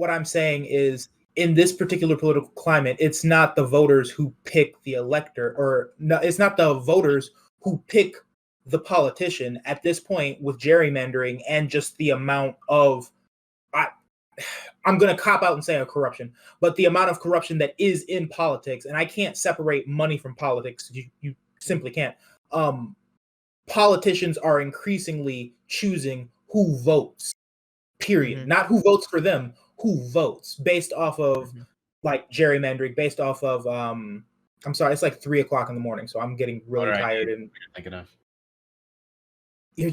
what I'm saying is, in this particular political climate, it's not the voters who pick the elector, or no, it's not the voters who pick the politician at this point with gerrymandering and just the amount of, I'm going to cop out and say a corruption, but the amount of corruption that is in politics, and I can't separate money from politics. You simply can't. Politicians are increasingly choosing who votes, period. Mm-hmm. Not who votes for them, who votes, based off of like gerrymandering, based off of, I'm sorry, it's like 3:00 in the morning, so I'm getting really tired. And thinking of. You're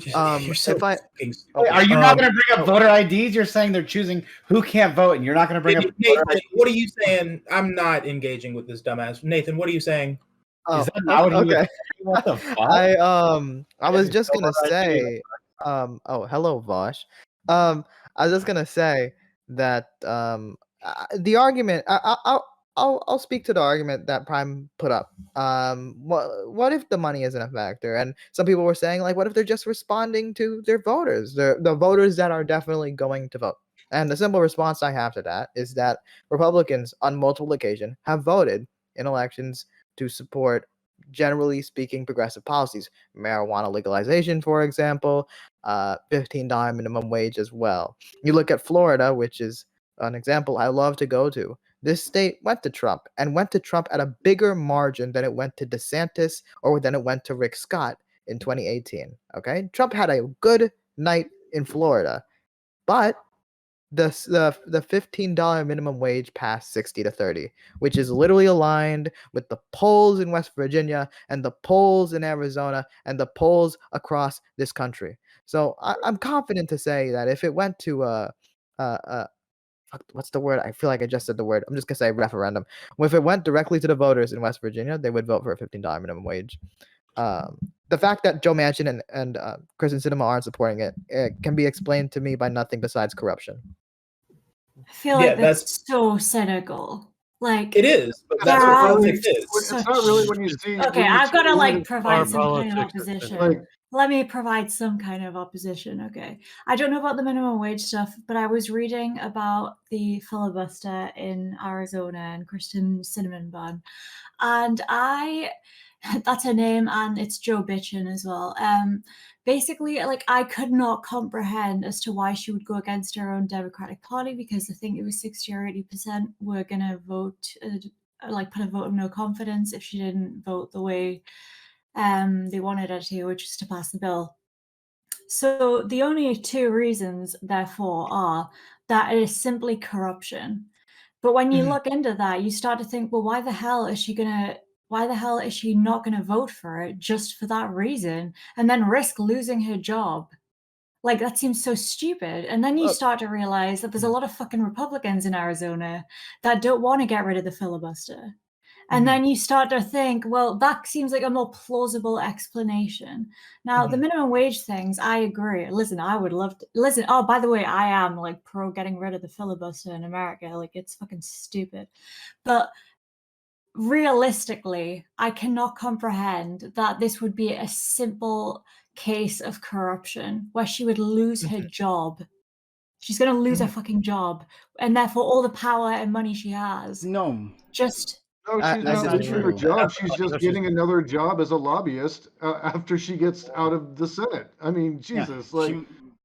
so are you not going to bring up voter IDs? You're saying they're choosing who can't vote, and you're not going to bring up. Nathan, what are you saying? I'm not engaging with this dumbass. Nathan, what are you saying? Oh, okay. What the fuck? I was just gonna say, hello, Vaush. I was just gonna say that the argument. I'll speak to the argument that Prime put up. What if the money isn't a factor? And some people were saying, like, what if they're just responding to their voters, the voters that are definitely going to vote? And the simple response I have to that is that Republicans, on multiple occasions, have voted in elections to support, generally speaking, progressive policies. Marijuana legalization, for example, $15 minimum wage as well. You look at Florida, which is an example I love to go to. This state went to Trump, and went to Trump at a bigger margin than it went to DeSantis or than it went to Rick Scott in 2018. Okay? Trump had a good night in Florida, but the $15 minimum wage passed 60 to 30, which is literally aligned with the polls in West Virginia and the polls in Arizona and the polls across this country. So I'm confident to say that if it went to what's the word? I feel like I just said the word. I'm just gonna say referendum. Well, if it went directly to the voters in West Virginia, they would vote for a $15 minimum wage. The fact that Joe Manchin and Kristen Sinema aren't supporting it can be explained to me by nothing besides corruption. I feel like that's so cynical. Like it is, but that's what politics is. It's not really when you see. Okay, I've got to provide some kind of opposition. Let me provide some kind of opposition. Okay, I don't know about the minimum wage stuff, but I was reading about the filibuster in Arizona and Kristen Sinema, and that's her name, and it's Joe Bitchin as well. Basically, I could not comprehend as to why she would go against her own Democratic Party, because I think it was 60 or 80% were gonna vote, put a vote of no confidence if she didn't vote the way they wanted her to, which is to pass the bill. So the only two reasons, therefore, are that it is simply corruption. But when you look into that, you start to think, well, why the hell is she not going to vote for it just for that reason and then risk losing her job? Like, that seems so stupid. And then you start to realize that there's a lot of fucking Republicans in Arizona that don't want to get rid of the filibuster. And then you start to think, well, that seems like a more plausible explanation. Now, the minimum wage things, I agree. Listen, I would love to listen. Oh, by the way, I am pro getting rid of the filibuster in America. It's fucking stupid. But realistically, I cannot comprehend that this would be a simple case of corruption where she would lose her job. She's going to lose her fucking job, and therefore all the power and money she has. No, she's not losing her job. She's just getting another job as a lobbyist after she gets out of the Senate. I mean, Jesus,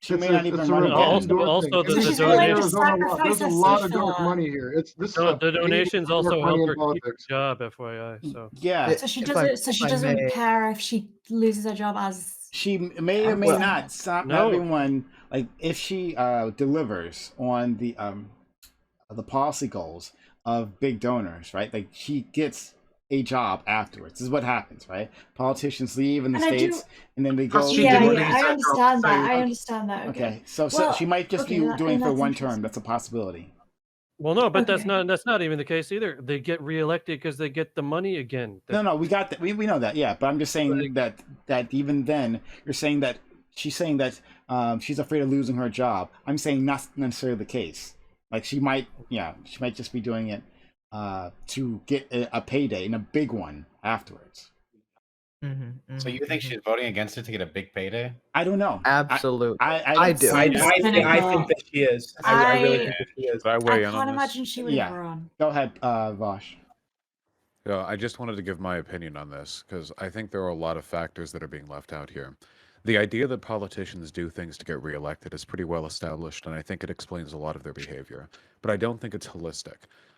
she may not even run also there's a lot of dark money here. The donations also help her keep her job, FYI. So yeah, so she doesn't care if she loses her job, as she may or may not stop everyone. Like, if she delivers on the policy goals of big donors, right? Like, she gets a job afterwards. This is what happens, right? Politicians leave in the States, and then they go. I understand that. Okay, so she might just be doing for one term. That's a possibility. Well, no, but that's not even the case either. They get reelected because they get the money again. No, we got that. We know that, yeah. But I'm just saying that even then, you're saying that she's saying that she's afraid of losing her job. I'm saying not necessarily the case. Like, she might just be doing it to get a payday and a big one afterwards. So you think she's voting against it to get a big payday? I don't know. Absolutely. I do. I think that she is. I really think that she is. I can't imagine she would have run. Go ahead, Vaush. Yeah, I just wanted to give my opinion on this, because I think there are a lot of factors that are being left out here. The idea that politicians do things to get reelected is pretty well established, and I think it explains a lot of their behavior. But I don't think it's holistic.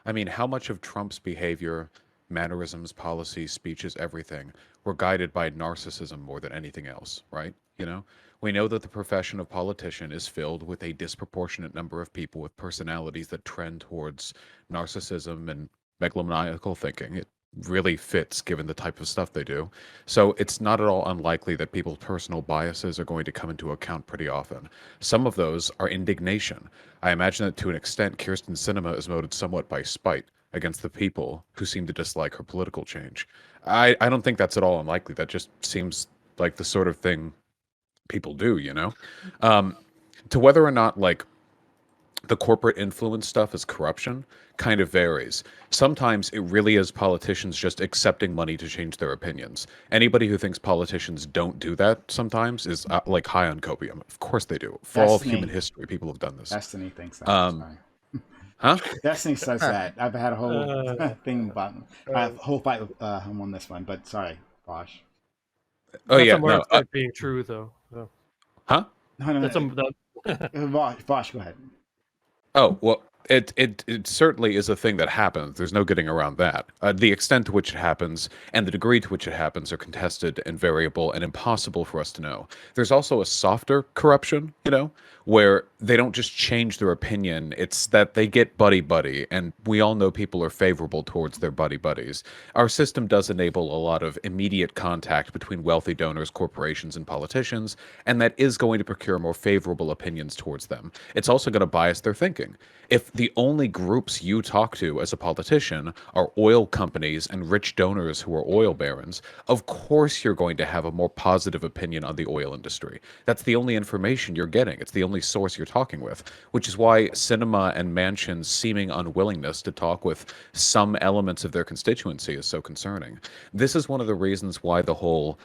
I mean, how much of Trump's behavior, mannerisms, policies, speeches, everything, were guided by narcissism more than anything else, right? You know? We know that the profession of politician is filled with a disproportionate number of people with personalities that trend towards narcissism and megalomaniacal thinking. It really fits given the type of stuff they do. So it's not at all unlikely that people's personal biases are going to come into account pretty often. Some of those are indignation. I imagine that to an extent, Kyrsten Sinema is motivated somewhat by spite against the people who seem to dislike her political change. I don't think that's at all unlikely. That just seems like the sort of thing people do, you know? To whether or not, like, the corporate influence stuff is corruption kind of varies. Sometimes it really is politicians just accepting money to change their opinions. Anybody who thinks politicians don't do that sometimes is like high on copium. Of course they do. For all of human history, people have done this. Destiny thinks that. Huh? Destiny says that. I've had a whole thing about a whole fight with him on this one, but sorry, Bosch. Oh that's yeah, a mark of it being true though. So. Huh? No. That's Bosch, go ahead. Oh, well, it certainly is a thing that happens. There's no getting around that. The extent to which it happens and the degree to which it happens are contested and variable and impossible for us to know. There's also a softer corruption, you know, where they don't just change their opinion. It's that they get buddy-buddy, and we all know people are favorable towards their buddy-buddies. Our system does enable a lot of immediate contact between wealthy donors, corporations, and politicians, and that is going to procure more favorable opinions towards them. It's also going to bias their thinking. If the only groups you talk to as a politician are oil companies and rich donors who are oil barons, of course you're going to have a more positive opinion on the oil industry. That's the only information you're getting. It's the only source you're talking with, which is why Sinema and Manchin's seeming unwillingness to talk with some elements of their constituency is so concerning. This is one of the reasons why the whole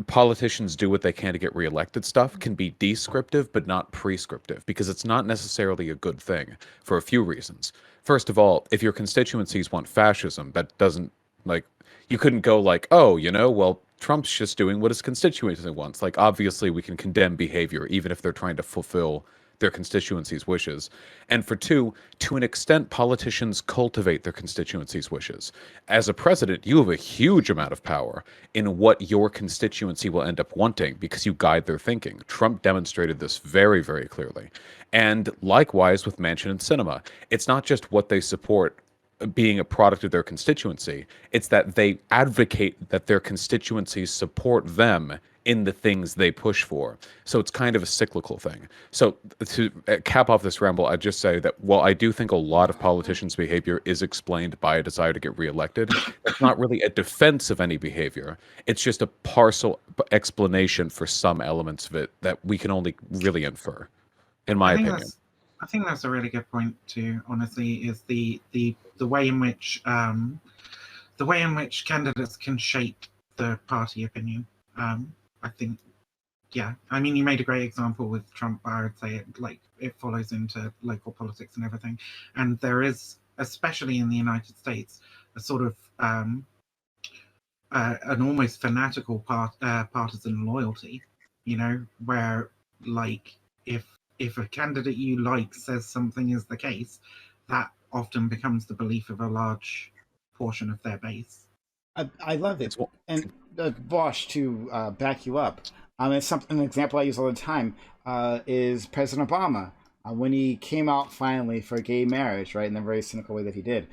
politicians do what they can to get reelected stuff can be descriptive but not prescriptive, because it's not necessarily a good thing for a few reasons. First of all, if your constituencies want fascism, that doesn't, like, you couldn't go like, oh, you know, well, Trump's just doing what his constituency wants. Like, obviously we can condemn behavior even if they're trying to fulfill their constituency's wishes. And for two, to an extent, politicians cultivate their constituency's wishes. As a president, you have a huge amount of power in what your constituency will end up wanting because you guide their thinking. Trump demonstrated this very, very clearly. And likewise with Manchin and Sinema. It's not just what they support being a product of their constituency. It's that they advocate that their constituencies support them in the things they push for. So it's kind of a cyclical thing. So to cap off this ramble, I'd just say that while I do think a lot of politicians' behavior is explained by a desire to get reelected, it's not really a defense of any behavior. It's just a partial explanation for some elements of it that we can only really infer, in my opinion. I think that's a really good point too, honestly, is the way in which candidates can shape the party opinion. I think, yeah. I mean, you made a great example with Trump. I would say it follows into local politics and everything. And there is, especially in the United States, a sort of an almost fanatical partisan loyalty. You know, where like if a candidate you like says something is the case, that often becomes the belief of a large portion of their base. I love it. And Vaush, to back you up, it's an example I use all the time, is President Obama. When he came out finally for gay marriage, right, in the very cynical way that he did.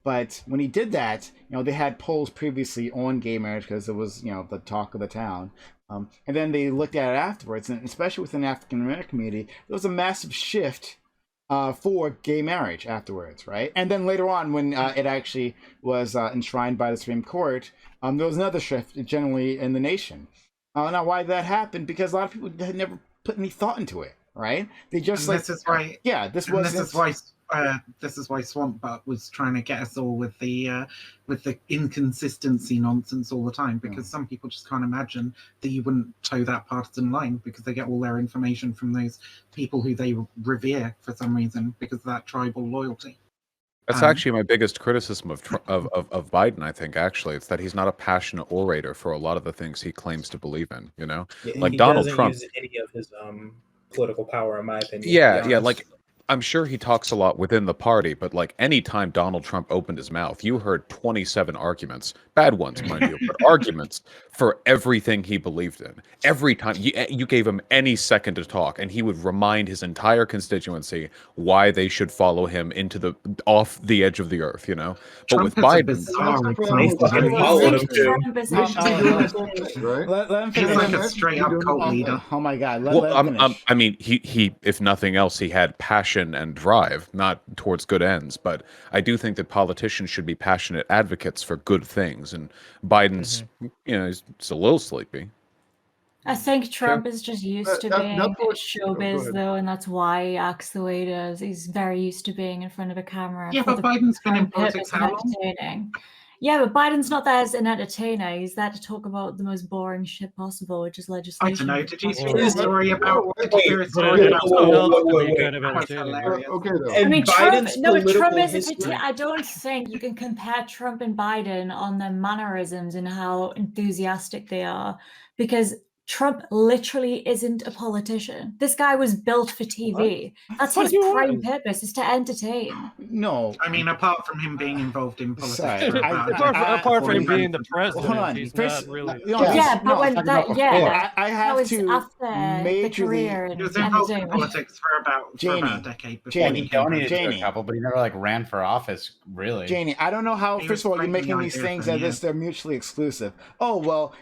But when he did that, you know, they had polls previously on gay marriage because it was, you know, the talk of the town. And then they looked at it afterwards, and especially within the African American community, there was a massive shift for gay marriage afterwards, right? And then later on, when it actually was enshrined by the Supreme Court, there was another shift generally in the nation. Now, why that happened? Because a lot of people had never put any thought into it, right? They just this is why. Yeah, this is Swamp Butt was trying to get us all with the inconsistency nonsense all the time, because some people just can't imagine that you wouldn't toe that partisan line, because they get all their information from those people who they revere for some reason because of that tribal loyalty. That's actually my biggest criticism of Biden. I think actually it's that he's not a passionate orator for a lot of the things he claims to believe in. You know, like he Donald doesn't Trump. use any of his political power, in my opinion. Yeah, like I'm sure he talks a lot within the party, but like any time Donald Trump opened his mouth, you heard 27 arguments, bad ones, mind you, but arguments for everything he believed in. Every time you gave him any second to talk, and he would remind his entire constituency why they should follow him into off the edge of the earth, you know. But Trump with Biden, he's like a straight up cult leader. Oh my God! I mean, he, if nothing else, he had passion and drive, not towards good ends. But I do think that politicians should be passionate advocates for good things. And Biden's, you know, he's a little sleepy. I think Trump is just used to being showbiz, though, and that's why he acts the way he does. He's very used to being in front of a camera. Yeah, but Biden's been in politics how long? Yeah, but Biden's not there as an entertainer. He's there to talk about the most boring shit possible, which is legislation. I don't know. Did you see the story about? I mean, Trump is. I don't think you can compare Trump and Biden on their mannerisms and how enthusiastic they are, because Trump literally isn't a politician. This guy was built for TV. That's his prime purpose, is to entertain. No. I mean, apart from him being involved in politics. Apart from him being the president, he's not really... Yeah, but when that... Yeah, I have to after the career. He was involved in politics for about a decade. He donated to a couple, but he never, like, ran for office, really. Janie, I don't know how... First of all, you're making these things as if they're mutually exclusive. Oh, well,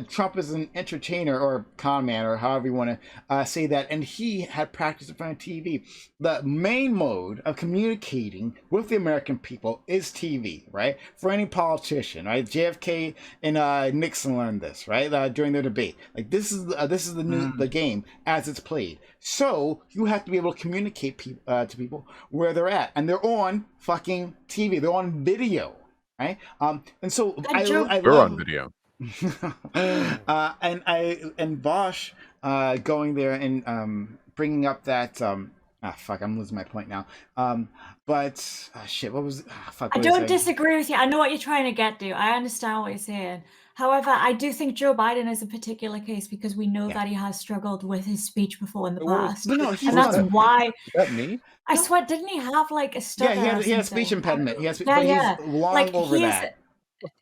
Trump is an entertainer or con man or however you want to say that, and he had practice in front of TV. The main mode of communicating with the American people is TV, right? For any politician, right? JFK and Nixon learned this, right? During their debate. Like this is the game as it's played. So you have to be able to communicate to people where they're at, and they're on fucking TV. They're on video, right? And so I we're on video. and Vaush going there and bringing up that fuck, I'm losing my point now. But shit, what was fuck? I don't disagree with you. I know what you're trying to get to. I understand what you're saying. However, I do think Joe Biden is a particular case because we know that he has struggled with his speech before in the past, and that's why. Is that me? I swear, didn't he have like a stutter? Yeah, he had a speech impediment. He has, but he's long like, over that.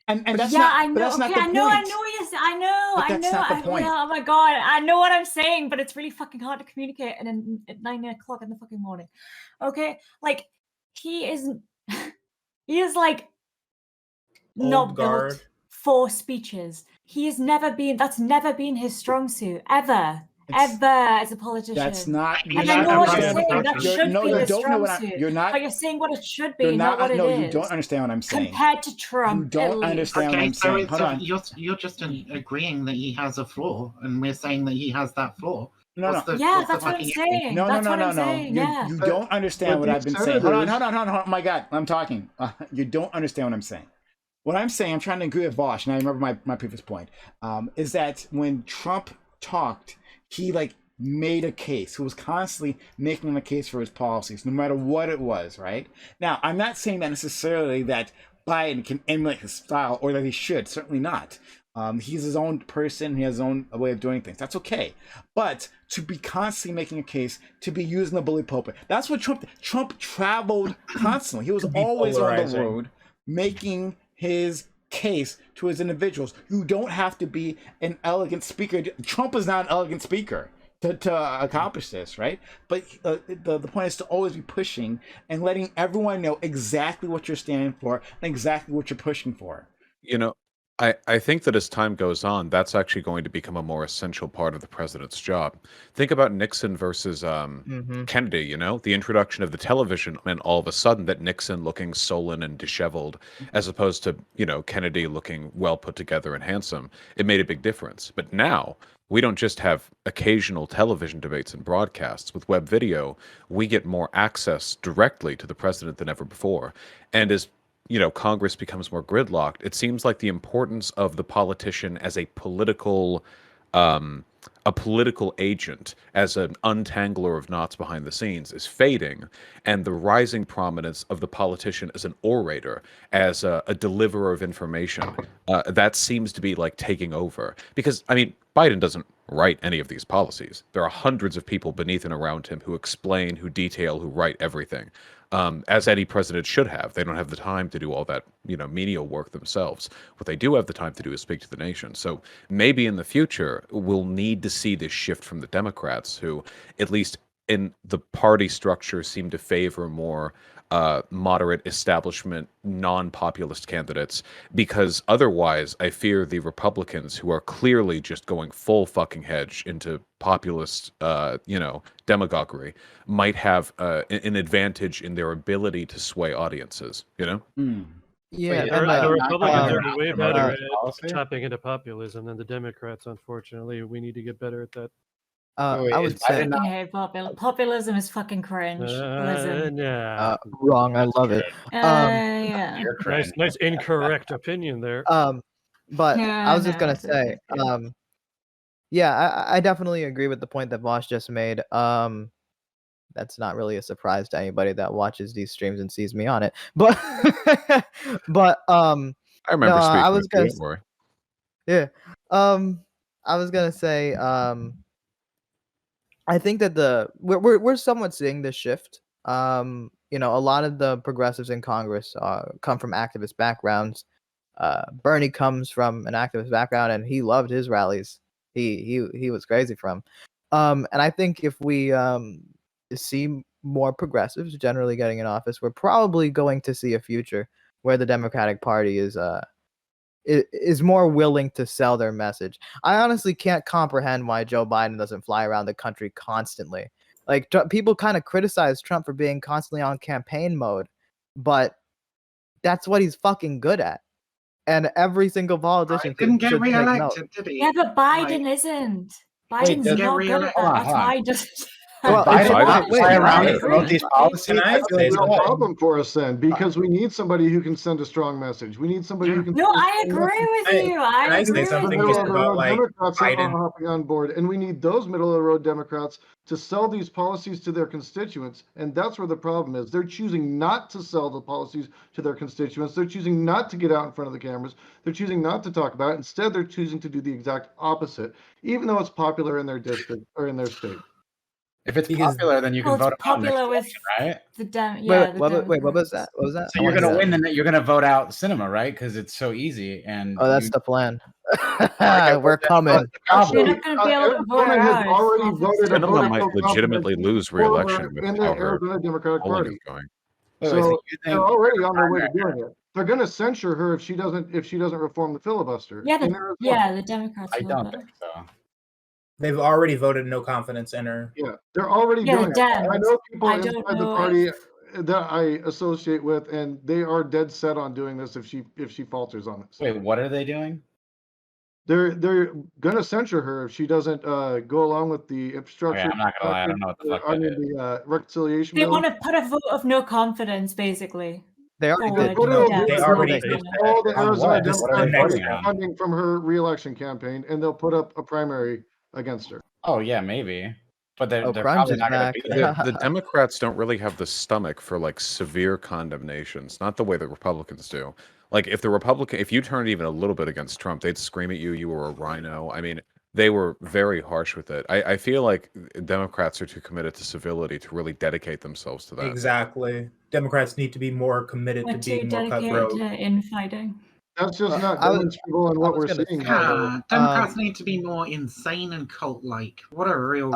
And that's I know. That's not the point. I know what you're saying. I know. That's not the point. Oh my God, I know what I'm saying, but it's really fucking hard to communicate and at 9 o'clock in the fucking morning. Okay, like he is like not built for speeches. He has never been. That's never been his strong suit ever. Ever as a politician. That's not. And I know what you're saying. That should be the strong suit. You're not. But you're saying what it should be, not what it is. No, you don't understand what I'm saying. Compared to Trump, you don't understand what I'm saying. Hold on. You're just agreeing that he has a flaw, and we're saying that he has that flaw. No. That's what I'm saying. No. You don't understand what I've been saying. Hold on. Oh my God, I'm talking. You don't understand what I'm saying. What I'm saying, I'm trying to agree with Vaush, and I remember my previous point, is that when Trump talked, he like made a case. He was constantly making a case for his policies, no matter what it was, right? Now, I'm not saying that necessarily that Biden can emulate his style or that he should. Certainly not. He's his own person. He has his own way of doing things. That's okay. But to be constantly making a case, to be using the bully pulpit, that's what Trump traveled constantly. He was always on the road making his case to his individuals. You don't have to be an elegant speaker. Trump is not an elegant speaker to accomplish this, right? But the point is to always be pushing and letting everyone know exactly what you're standing for and exactly what you're pushing for. You know, I think that as time goes on, that's actually going to become a more essential part of the president's job. Think about Nixon versus Kennedy, you know? The introduction of the television meant all of a sudden that Nixon looking sullen and disheveled, as opposed to, you know, Kennedy looking well put together and handsome. It made a big difference. But now, we don't just have occasional television debates and broadcasts. With web video, we get more access directly to the president than ever before. And as you know, Congress becomes more gridlocked, it seems like the importance of the politician as a political agent, as an untangler of knots behind the scenes, is fading, and the rising prominence of the politician as an orator, as a deliverer of information, that seems to be like taking over. Because, I mean, Biden doesn't write any of these policies. There are hundreds of people beneath and around him who explain, who detail, who write everything. As any president should have. They don't have the time to do all that, you know, menial work themselves. What they do have the time to do is speak to the nation. So maybe in the future, we'll need to see this shift from the Democrats, who, at least in the party structure, seem to favor more moderate establishment, non-populist candidates, because otherwise I fear the Republicans, who are clearly just going full fucking hedge into populist, you know, demagoguery, might have an advantage in their ability to sway audiences, you know? Yeah, the Republicans are way better at tapping into populism than the Democrats, unfortunately. We need to get better at that. I would say populism is fucking cringe. wrong. I love it. Yeah. Nice incorrect opinion there. But I was just gonna say, yeah, I definitely agree with the point that Vaush just made. That's not really a surprise to anybody that watches these streams and sees me on it. But I remember no, speaking. I was gonna, more. yeah. I was gonna say, I think that we're somewhat seeing this shift. You know, a lot of the progressives in Congress come from activist backgrounds. Bernie comes from an activist background, and he loved his rallies. He was crazy from. And I think if we see more progressives generally getting in office, we're probably going to see a future where the Democratic Party is more willing to sell their message. I honestly can't comprehend why Joe Biden doesn't fly around the country constantly. Like, people kind of criticize Trump for being constantly on campaign mode, but that's what he's fucking good at. And every single politician didn't get should take note. re-elected, did he? Yeah, but Biden isn't. Biden's not good at that. That's why he just. Well, Biden fly around and promote these policies. That's a real problem for us then, because we need somebody who can send a strong message. We need somebody who can. No, I agree with you. I agree with you. Democrats are hopping on board, and we need those middle of the road Democrats to sell these policies to their constituents. And that's where the problem is. They're choosing not to sell the policies to their constituents. They're choosing not to get out in front of the cameras. They're choosing not to talk about it. Instead, they're choosing to do the exact opposite, even though it's popular in their district or in their state. If it's popular, then you can vote out next election, right? Wait, what was that? What was that? So you're gonna win, then you're gonna vote out Sinema, right? Because it's so easy. And that's the plan. We're coming. You're not gonna be able to vote out. Sinema might legitimately lose re-election in the Arizona Democratic Party. Going. So they're already on their way to doing it. They're going to censure her if she doesn't reform the filibuster. Yeah, the Democrats. I don't think so. They've already voted no confidence in her. Yeah, they're already doing it. I know people inside the party that I associate with, and they are dead set on doing this if she falters on this. Wait, what are they doing? They're gonna censure her if she doesn't go along with the infrastructure. Okay, I'm not gonna lie, I don't know what the fuck that is. The reconciliation. They want to put a vote of no confidence, basically. They already did. They already did. All the Arizona Democratic Party funding from her re-election campaign, and they'll put up a primary against her. Oh yeah, maybe. But they're probably not going to be there. The Democrats don't really have the stomach for like severe condemnations, not the way that Republicans do. Like if you turned even a little bit against Trump, they'd scream at you were a rhino. I mean, they were very harsh with it. I feel like Democrats are too committed to civility to really dedicate themselves to that. Exactly. Democrats need to be more committed to being more cutthroat. To infighting. That's just not demonstrable in what we're seeing. Democrats need to be more insane and cult-like. What a real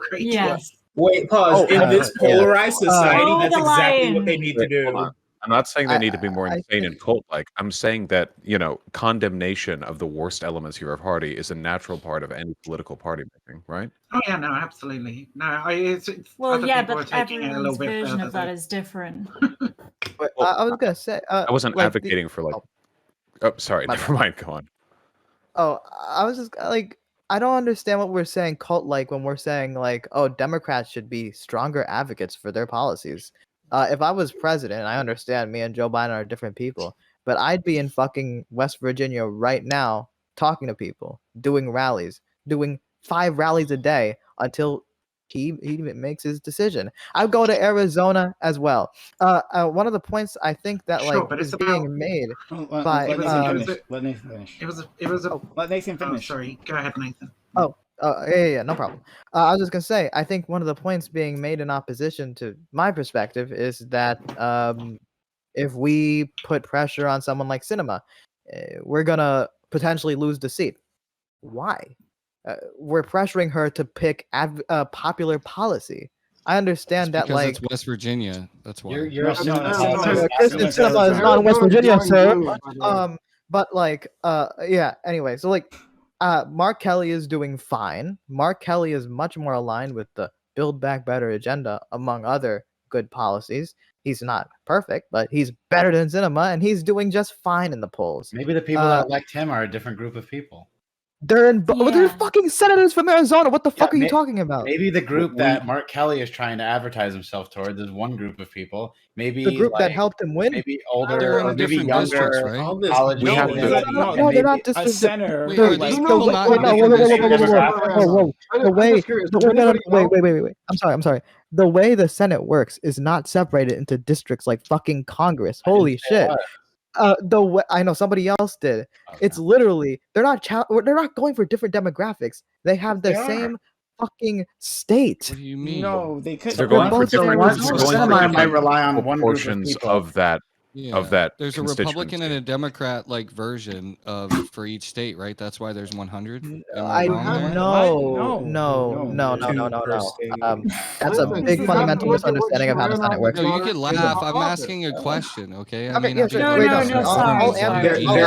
great yes. Wait, pause. In this polarized society, that's exactly what they need to do. I'm not saying they need to be more insane and cult-like. I'm saying that, condemnation of the worst elements of your party is a natural part of any political party making, right? Oh yeah, no, absolutely. No, it's Well, other yeah, people but are taking it a little everyone's bit version further. of that is different. But I was gonna say, I wasn't like advocating for Oh, sorry. Never mind. Go on. Oh, I was just like, I don't understand what we're saying cult-like when we're saying like, oh, Democrats should be stronger advocates for their policies. If I was president, I understand me and Joe Biden are different people, but I'd be in fucking West Virginia right now talking to people, doing rallies, doing 5 rallies a day until he makes his decision. I'd go to Arizona as well. One of the points I think that Sure, but is it's being about- made Let by Nathan finish. Let Nathan finish. It was a. Let Nathan Oh, finish. sorry. Go ahead, Nathan. Yeah, no problem. I was just gonna say, I think one of the points being made in opposition to my perspective is that if we put pressure on someone like Sinema, we're gonna potentially lose the seat. Why? We're pressuring her to pick popular policy. I understand that, because like, it's West Virginia. That's why. Kristen Sinema is not in West Virginia, sir. But like, yeah. Anyway, so like, Mark Kelly is doing fine. Mark Kelly is much more aligned with the Build Back Better agenda, among other good policies. He's not perfect, but he's better than Sinema, and he's doing just fine in the polls. Maybe the people that elect him are a different group of people. They're fucking senators from Arizona. What the fuck are you talking about? Maybe the group that Mark Kelly is trying to advertise himself towards is one group of people. Maybe the group that helped him win. Maybe older, or maybe younger, right? college. No, they're not just a center. Wait, are these people not in Wait. I'm sorry. The way the Senate works is not separated into districts like fucking Congress. Holy shit. The way I know somebody else did. It's literally they're not going for different demographics. They have the same fucking state. What do you mean? No, they could. They're going for different might rely on one group of portions people. of that. Yeah. Of that, there's a Republican and a Democrat like version of for each state, right? That's why there's 100. No. That's a big fundamental misunderstanding of how the Senate works. No, you can laugh. I'm asking a question, okay? I mean, there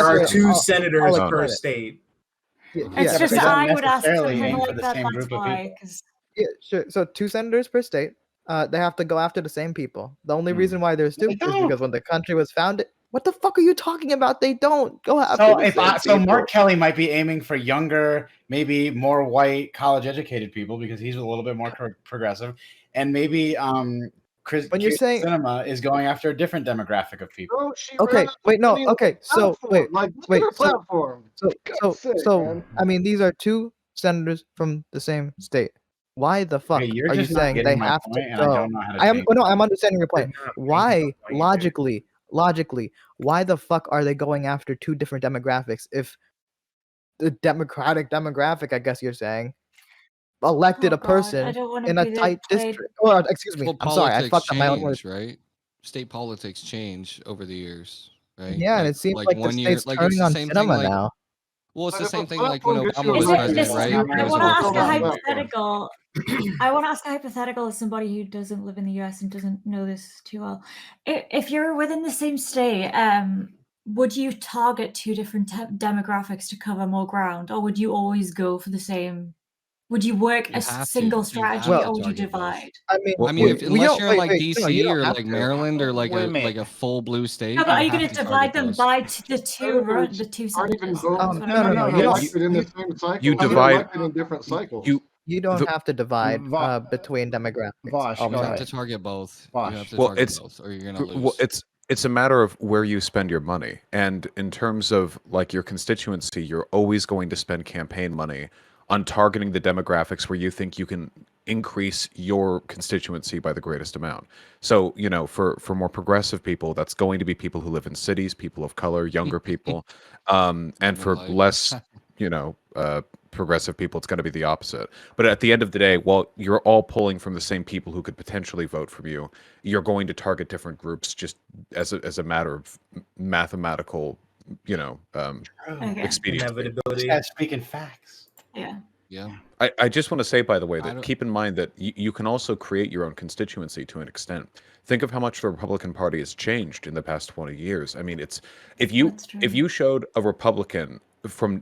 are 2 senators per state. It's just I would ask something aim for like the that. same That's group of why. people. Yeah, sure. So 2 senators per state. They have to go after the same people. The only reason why there's 2 is because when the country was founded, what the fuck are you talking about? They don't go after. So Mark Kelly might be aiming for younger, maybe more white, college-educated people because he's a little bit more progressive, and maybe when you're saying Sinema is going after a different demographic of people. So I mean, these are 2 senators from the same state. Why the fuck are you saying they have to go? I'm understanding your point. Why logically, why the fuck are they going after 2 different demographics if the Democratic demographic, I guess you're saying, elected a person in a tight district? Or excuse me, I'm sorry, I fucked up my own words. Right? State politics change over the years, right? Yeah, and it seems like the state's turning on Sinema now. Well, it's the same thing like when Obama was president, right? I want to ask a hypothetical. I want to ask a hypothetical as somebody who doesn't live in the US and doesn't know this too well. If you're within the same state, would you target 2 different demographics to cover more ground, or would you always go for the same? Would you work a single strategy, or would you divide? Unless you're in like DC or like Maryland or like a full blue state. No, but are you going to divide them by the 2 senators? No. You divide in different cycles. You don't have to divide between demographics. Vaush, you have to target both. You have to target both, or you're gonna lose. Well, it's a matter of where you spend your money, and in terms of like your constituency, you're always going to spend campaign money on targeting the demographics where you think you can increase your constituency by the greatest amount. So, for more progressive people, that's going to be people who live in cities, people of color, younger people, and for less, progressive people, it's going to be the opposite. But at the end of the day, while you're all pulling from the same people who could potentially vote for you, you're going to target different groups just as a matter of mathematical, expediency. Inevitability. Speaking facts. Yeah. Yeah. I just want to say, by the way, that keep in mind that you can also create your own constituency to an extent. Think of how much the Republican Party has changed in the past 20 years. I mean, it's if you showed a Republican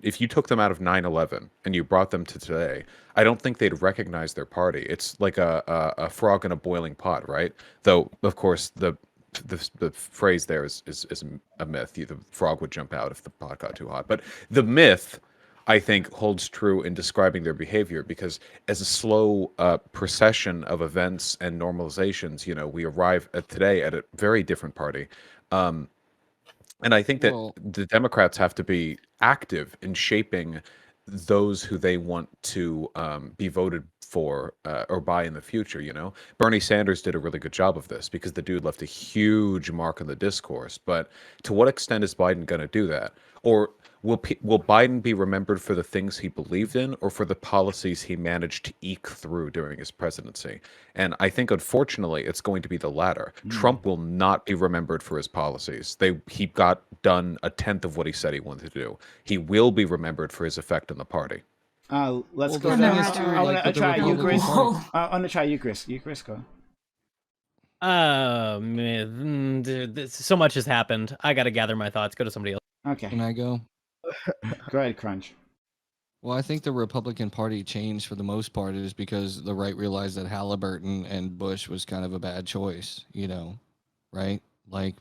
if you took them out of 9/11 and you brought them to today, I don't think they'd recognize their party. It's like a frog in a boiling pot, right? Though, of course, the phrase there is a myth. The frog would jump out if the pot got too hot. But the myth, I think, holds true in describing their behavior, because as a slow procession of events and normalizations, we arrive at today at a very different party. And I think that the Democrats have to be active in shaping those who they want to be voted for or by in the future. Bernie Sanders did a really good job of this because the dude left a huge mark on the discourse. But to what extent is Biden going to do that? Or will Biden be remembered for the things he believed in, or for the policies he managed to eke through during his presidency? And I think, unfortunately, it's going to be the latter. Trump will not be remembered for his policies. He got done a tenth of what he said he wanted to do. He will be remembered for his effect on the party. Let's go. I want to try you, Chris. I want to try you, Chris. You, Chris, go. So much has happened. I got to gather my thoughts. Go to somebody else. Okay. Can I go? Go ahead, Crunch. Well, I think the Republican Party changed for the most part is because the right realized that Halliburton and Bush was kind of a bad choice, right? Like,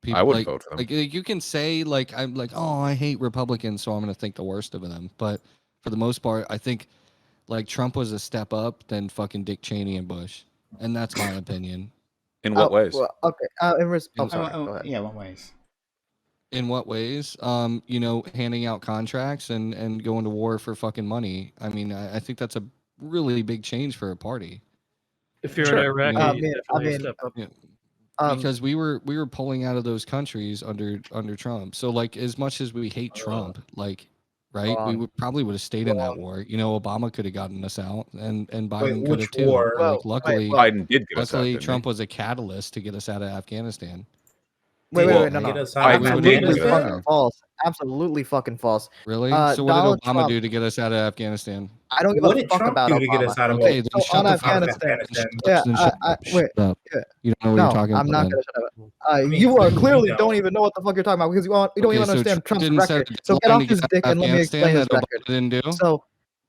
people, I would vote for them. Like, you can say, I'm like, oh, I hate Republicans, so I'm going to think the worst of them. But for the most part, I think, Trump was a step up than fucking Dick Cheney and Bush. And that's my opinion. In what ways? Well, okay. Yeah, what ways? In what ways? Handing out contracts and going to war for fucking money. I mean, I think that's a really big change for a party. If you're an Iraqi, step up. Because we were pulling out of those countries under Trump. So as much as we hate Trump, right, we probably would have stayed in that war. Obama could have gotten us out, and Biden could have too. Luckily, Biden did get us out. Luckily, Trump was a catalyst to get us out of Afghanistan. Wait, no. Absolutely fucking false. Absolutely fucking false. Really? So what did Obama do to get us out of Afghanistan? I don't give a fuck about Obama. To get us out of okay, then shut the fuck up. Wait. You don't know what you're talking about. I'm not gonna shut up. You are clearly don't even know what the fuck you're talking about because you don't even understand Trump's record. So get off his dick and let me explain his record. Didn't do? So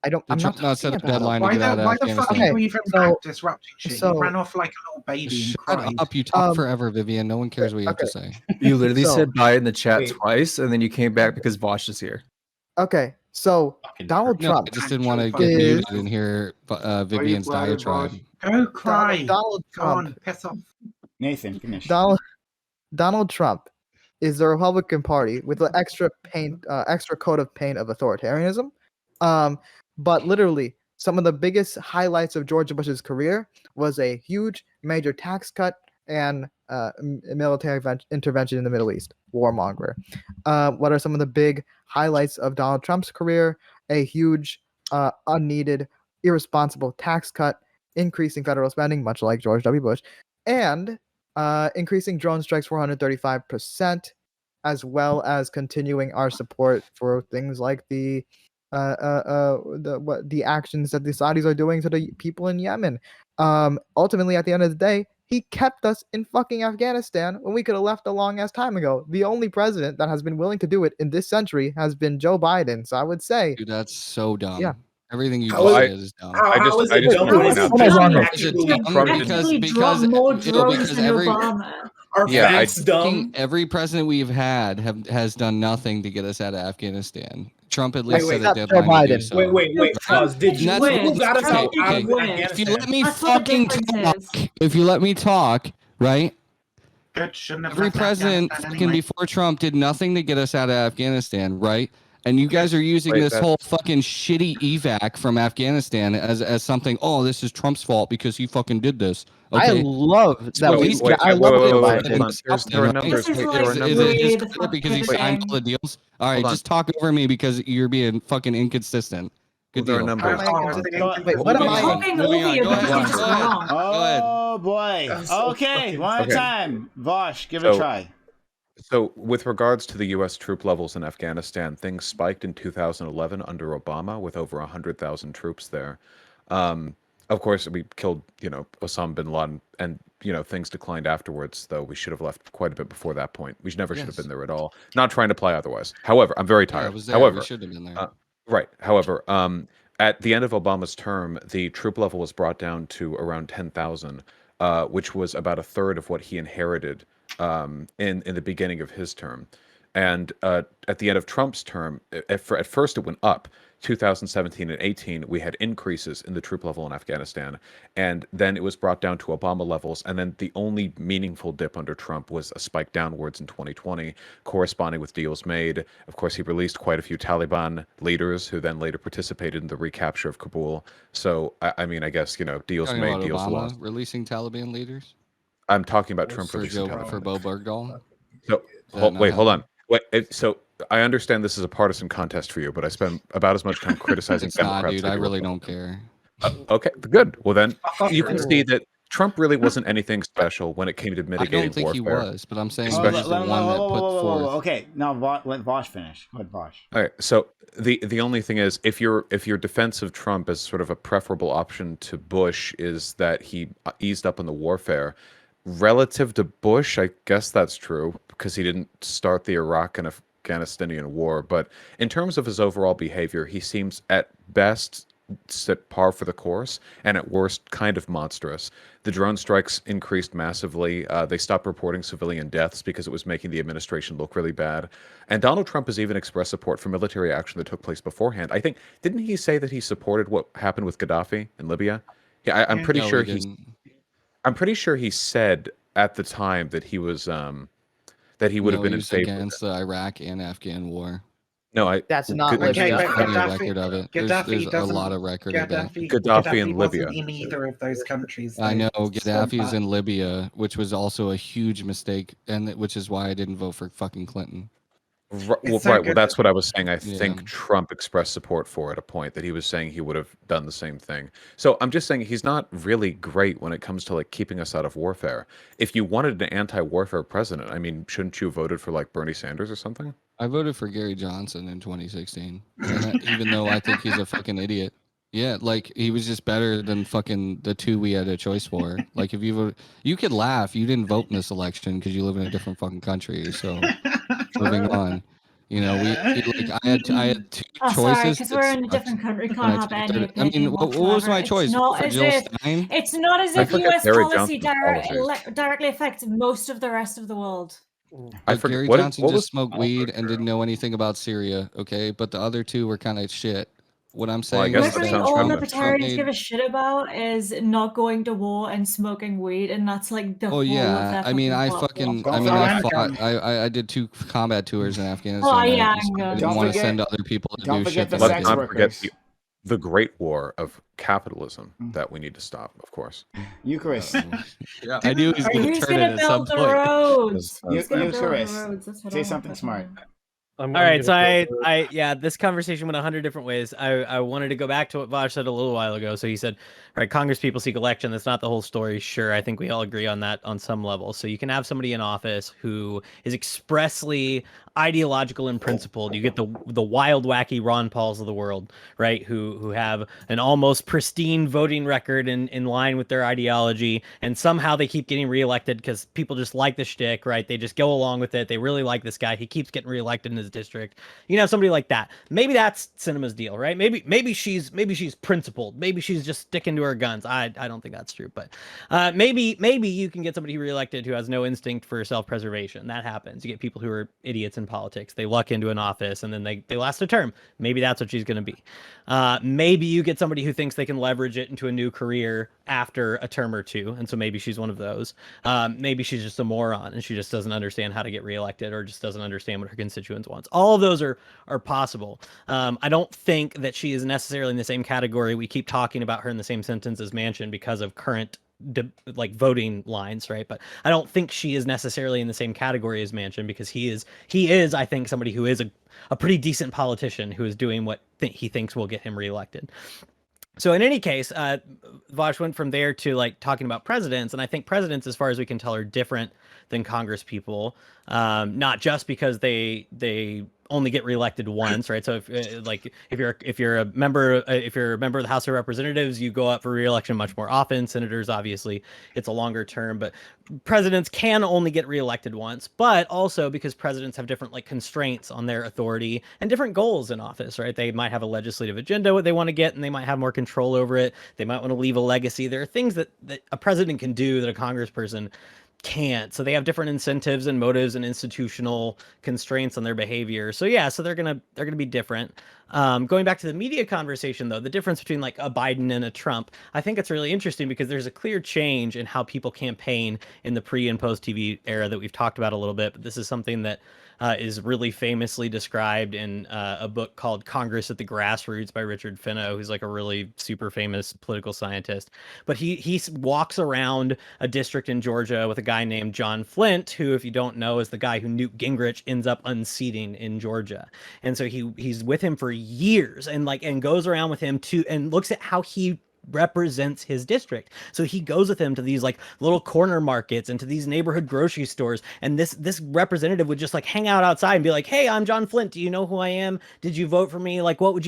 I'm not set a deadline to get out of Afghanistan. Why the fuck are you even disrupting shit? You ran off like a little baby and cried. Shut up, you talk forever, Vivian. No one cares what you have to say. You literally said bye in the chat twice, and then you came back because Vaush is here. Okay, so Donald Trump. I just didn't want to get muted and hear Vivian's diatribe. Go cry. Donald Trump. Go on, piss off. Nathan, finish. Donald Trump is the Republican Party with an extra coat of paint of authoritarianism. But literally, some of the biggest highlights of George Bush's career was a huge major tax cut and military intervention in the Middle East, warmonger. What are some of the big highlights of Donald Trump's career? A huge, unneeded, irresponsible tax cut, increasing federal spending, much like George W. Bush, and increasing drone strikes 435%, as well as continuing our support for things like the actions that the Saudis are doing to the people in Yemen. Ultimately, at the end of the day, he kept us in fucking Afghanistan when we could have left a long ass time ago. The only president that has been willing to do it in this century has been Joe Biden. So I would say, dude, that's so dumb. Yeah. Everything you just said is dumb. I just want to point out every president we've had has done nothing to get us out of Afghanistan. Trump at least set a deadline to do so. Wait. Did you who got us out of Afghanistan? If you let me fucking talk, if you let me talk, right? Every president fucking before Trump did nothing to get us out of Afghanistan, right? And you guys are using this whole fucking shitty evac from Afghanistan as something. Oh, this is Trump's fault because he fucking did this. Okay. I love that. I love it. There are numbers. Is it because he signed all the deals? All right, just talk over me because you're being fucking inconsistent. Good deal. Wait, what am I? Oh boy. Okay, one time. Vaush, give it a try. So, with regards to the U.S. troop levels in Afghanistan, things spiked in 2011 under Obama with over 100,000 troops there. Um, of course, we killed, Osama bin Laden, and things declined afterwards. Though we should have left quite a bit before that point. We never should have been there at all. Not trying to play otherwise. However, I'm very tired. I was there. However, We should have been there. right. However, at the end of Obama's term, the troop level was brought down to around 10,000, which was about a third of what he inherited in the beginning of his term. And at the end of Trump's term, at first it went up. 2017 and 18, we had increases in the troop level in Afghanistan. And then it was brought down to Obama levels. And then the only meaningful dip under Trump was a spike downwards in 2020, corresponding with deals made. Of course, he released quite a few Taliban leaders who then later participated in the recapture of Kabul. So, I mean, I guess, deals made, deals Obama lost. releasing Taliban leaders? I'm talking about Trump for releasing Bo Bergdahl. So, hold on. So I understand this is a partisan contest for you, but I spend about as much time criticizing Democrats. Dude, I really don't care. Okay, good. Well, then you can see that Trump really wasn't anything special when it came to mitigating warfare. I don't think he was, but I'm saying especially he's the one that put forth. Okay, now let Vaush finish. Go ahead, Vaush. All right. So the only thing is, if your defense of Trump as sort of a preferable option to Bush is that he eased up on the warfare. Relative to Bush, I guess that's true because he didn't start the Iraq and Afghanistanian war. But in terms of his overall behavior, he seems at best at par for the course and at worst kind of monstrous. The drone strikes increased massively. They stopped reporting civilian deaths because it was making the administration look really bad. And Donald Trump has even expressed support for military action that took place beforehand. I think, didn't he say that he supported what happened with Gaddafi in Libya? Yeah, I'm pretty sure I'm pretty sure he said at the time that he was that he would have been in favor against the Iraq and Afghan war. No, that's not Libya. Libya. There's a record of it. There's a lot of record of that. Gaddafi in Libya. Wasn't in either of those countries. I know Gaddafi is in Libya, which was also a huge mistake, and which is why I didn't vote for fucking Clinton. Well, that's what I was saying. I think Trump expressed support for at a point that he was saying he would have done the same thing. So I'm just saying he's not really great when it comes to keeping us out of warfare. If you wanted an anti-warfare president, I mean, shouldn't you have voted for Bernie Sanders or something? I voted for Gary Johnson in 2016, even though I think he's a fucking idiot. Yeah, he was just better than fucking the two we had a choice for. If you vote, you could laugh. You didn't vote in this election because you live in a different fucking country. So moving on, I had two choices. Sorry, because we're in a different country. Can't have any opinion. I mean, what was my choice? It's not as if US policy directly affects most of the rest of the world. Gary Johnson just smoked weed and didn't know anything about Syria, okay? But the other two were kind of shit. What I'm saying is literally all libertarians give a shit about is not going to war and smoking weed, and that's the whole of their I mean, I did 2 combat tours in Afghanistan. Oh yeah, I didn't want to send other people to do shit. Let's not forget the great war of capitalism that we need to stop, of course. Eucharist. I knew he was going to turn it at some point. Eucharist. Say something smart. All right, so this conversation went 100 different ways. I wanted to go back to what Vaush said a little while ago. So he said, right, Congress people seek election. That's not the whole story. Sure, I think we all agree on that on some level. So you can have somebody in office who is expressly ideological and principled. You get the wild, wacky Ron Pauls of the world, right? Who have an almost pristine voting record in line with their ideology, and somehow they keep getting reelected because people just like the shtick, right? They just go along with it. They really like this guy. He keeps getting reelected in his district. You know, somebody like that. Maybe that's Sinema's deal, right? Maybe she's principled. Maybe she's just sticking to her guns. I don't think that's true, but maybe you can get somebody reelected who has no instinct for self-preservation. That happens. You get people who are idiots in politics. They luck into an office and then they last a term. Maybe that's what she's going to be. Maybe you get somebody who thinks they can leverage it into a new career after a term or two, and so maybe she's one of those. Maybe she's just a moron and she just doesn't understand how to get reelected, or just doesn't understand what her constituents wants. All of those are possible. I don't think that she is necessarily in the same category. We keep talking about her in the same sentence as Manchin because of current voting lines, right? But I don't think she is necessarily in the same category as Manchin, because he is I think somebody who is a pretty decent politician who is doing what he thinks will get him reelected. So in any case, Vaush went from there to like talking about presidents, and I think presidents, as far as we can tell, are different than Congress people, not just because they only get reelected once, right? So if you're a member of the House of Representatives, you go up for reelection much more often. Senators, obviously, it's a longer term, but presidents can only get reelected once. But also because presidents have different like constraints on their authority and different goals in office, right? They might have a legislative agenda what they want to get, and they might have more control over it. They might want to leave a legacy. There are things that a president can do that a congressperson can't. So they have different incentives and motives and institutional constraints on their behavior. So yeah, so they're gonna be different. Going back to the media conversation though, the difference between like a Biden and a Trump, I think it's really interesting because there's a clear change in how people campaign in the pre and post TV era that we've talked about a little bit. But this is something that is really famously described in a book called Congress at the Grassroots by Richard Fenno, who's like a really super famous political scientist. But he walks around a district in Georgia with a guy named John Flint, who, if you don't know, is the guy who Newt Gingrich ends up unseating in Georgia. And so he's with him for years and goes around with him and looks at how he represents his district. So he goes with him to these like little corner markets and to these neighborhood grocery stores, and this representative would just like hang out outside and be like, hey, I'm John Flint, do you know who I am? Did you vote for me? Like what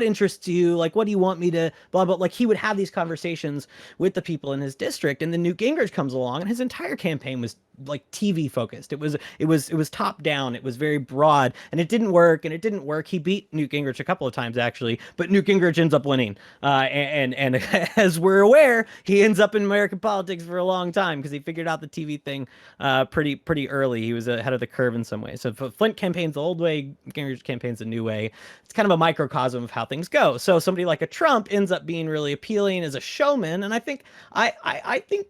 interests you? Like what do you want me to blah blah. Like he would have these conversations with the people in his district. And then Newt Gingrich comes along and his entire campaign was like TV focused. It was top down. It was very broad, and it didn't work. He beat Newt Gingrich a couple of times actually, but Newt Gingrich ends up winning. And as we're aware, he ends up in American politics for a long time because he figured out the TV thing pretty early. He was ahead of the curve in some ways. So Flint campaigns the old way, Gingrich campaigns the new way. It's kind of a microcosm of how things go. So somebody like a Trump ends up being really appealing as a showman, and I think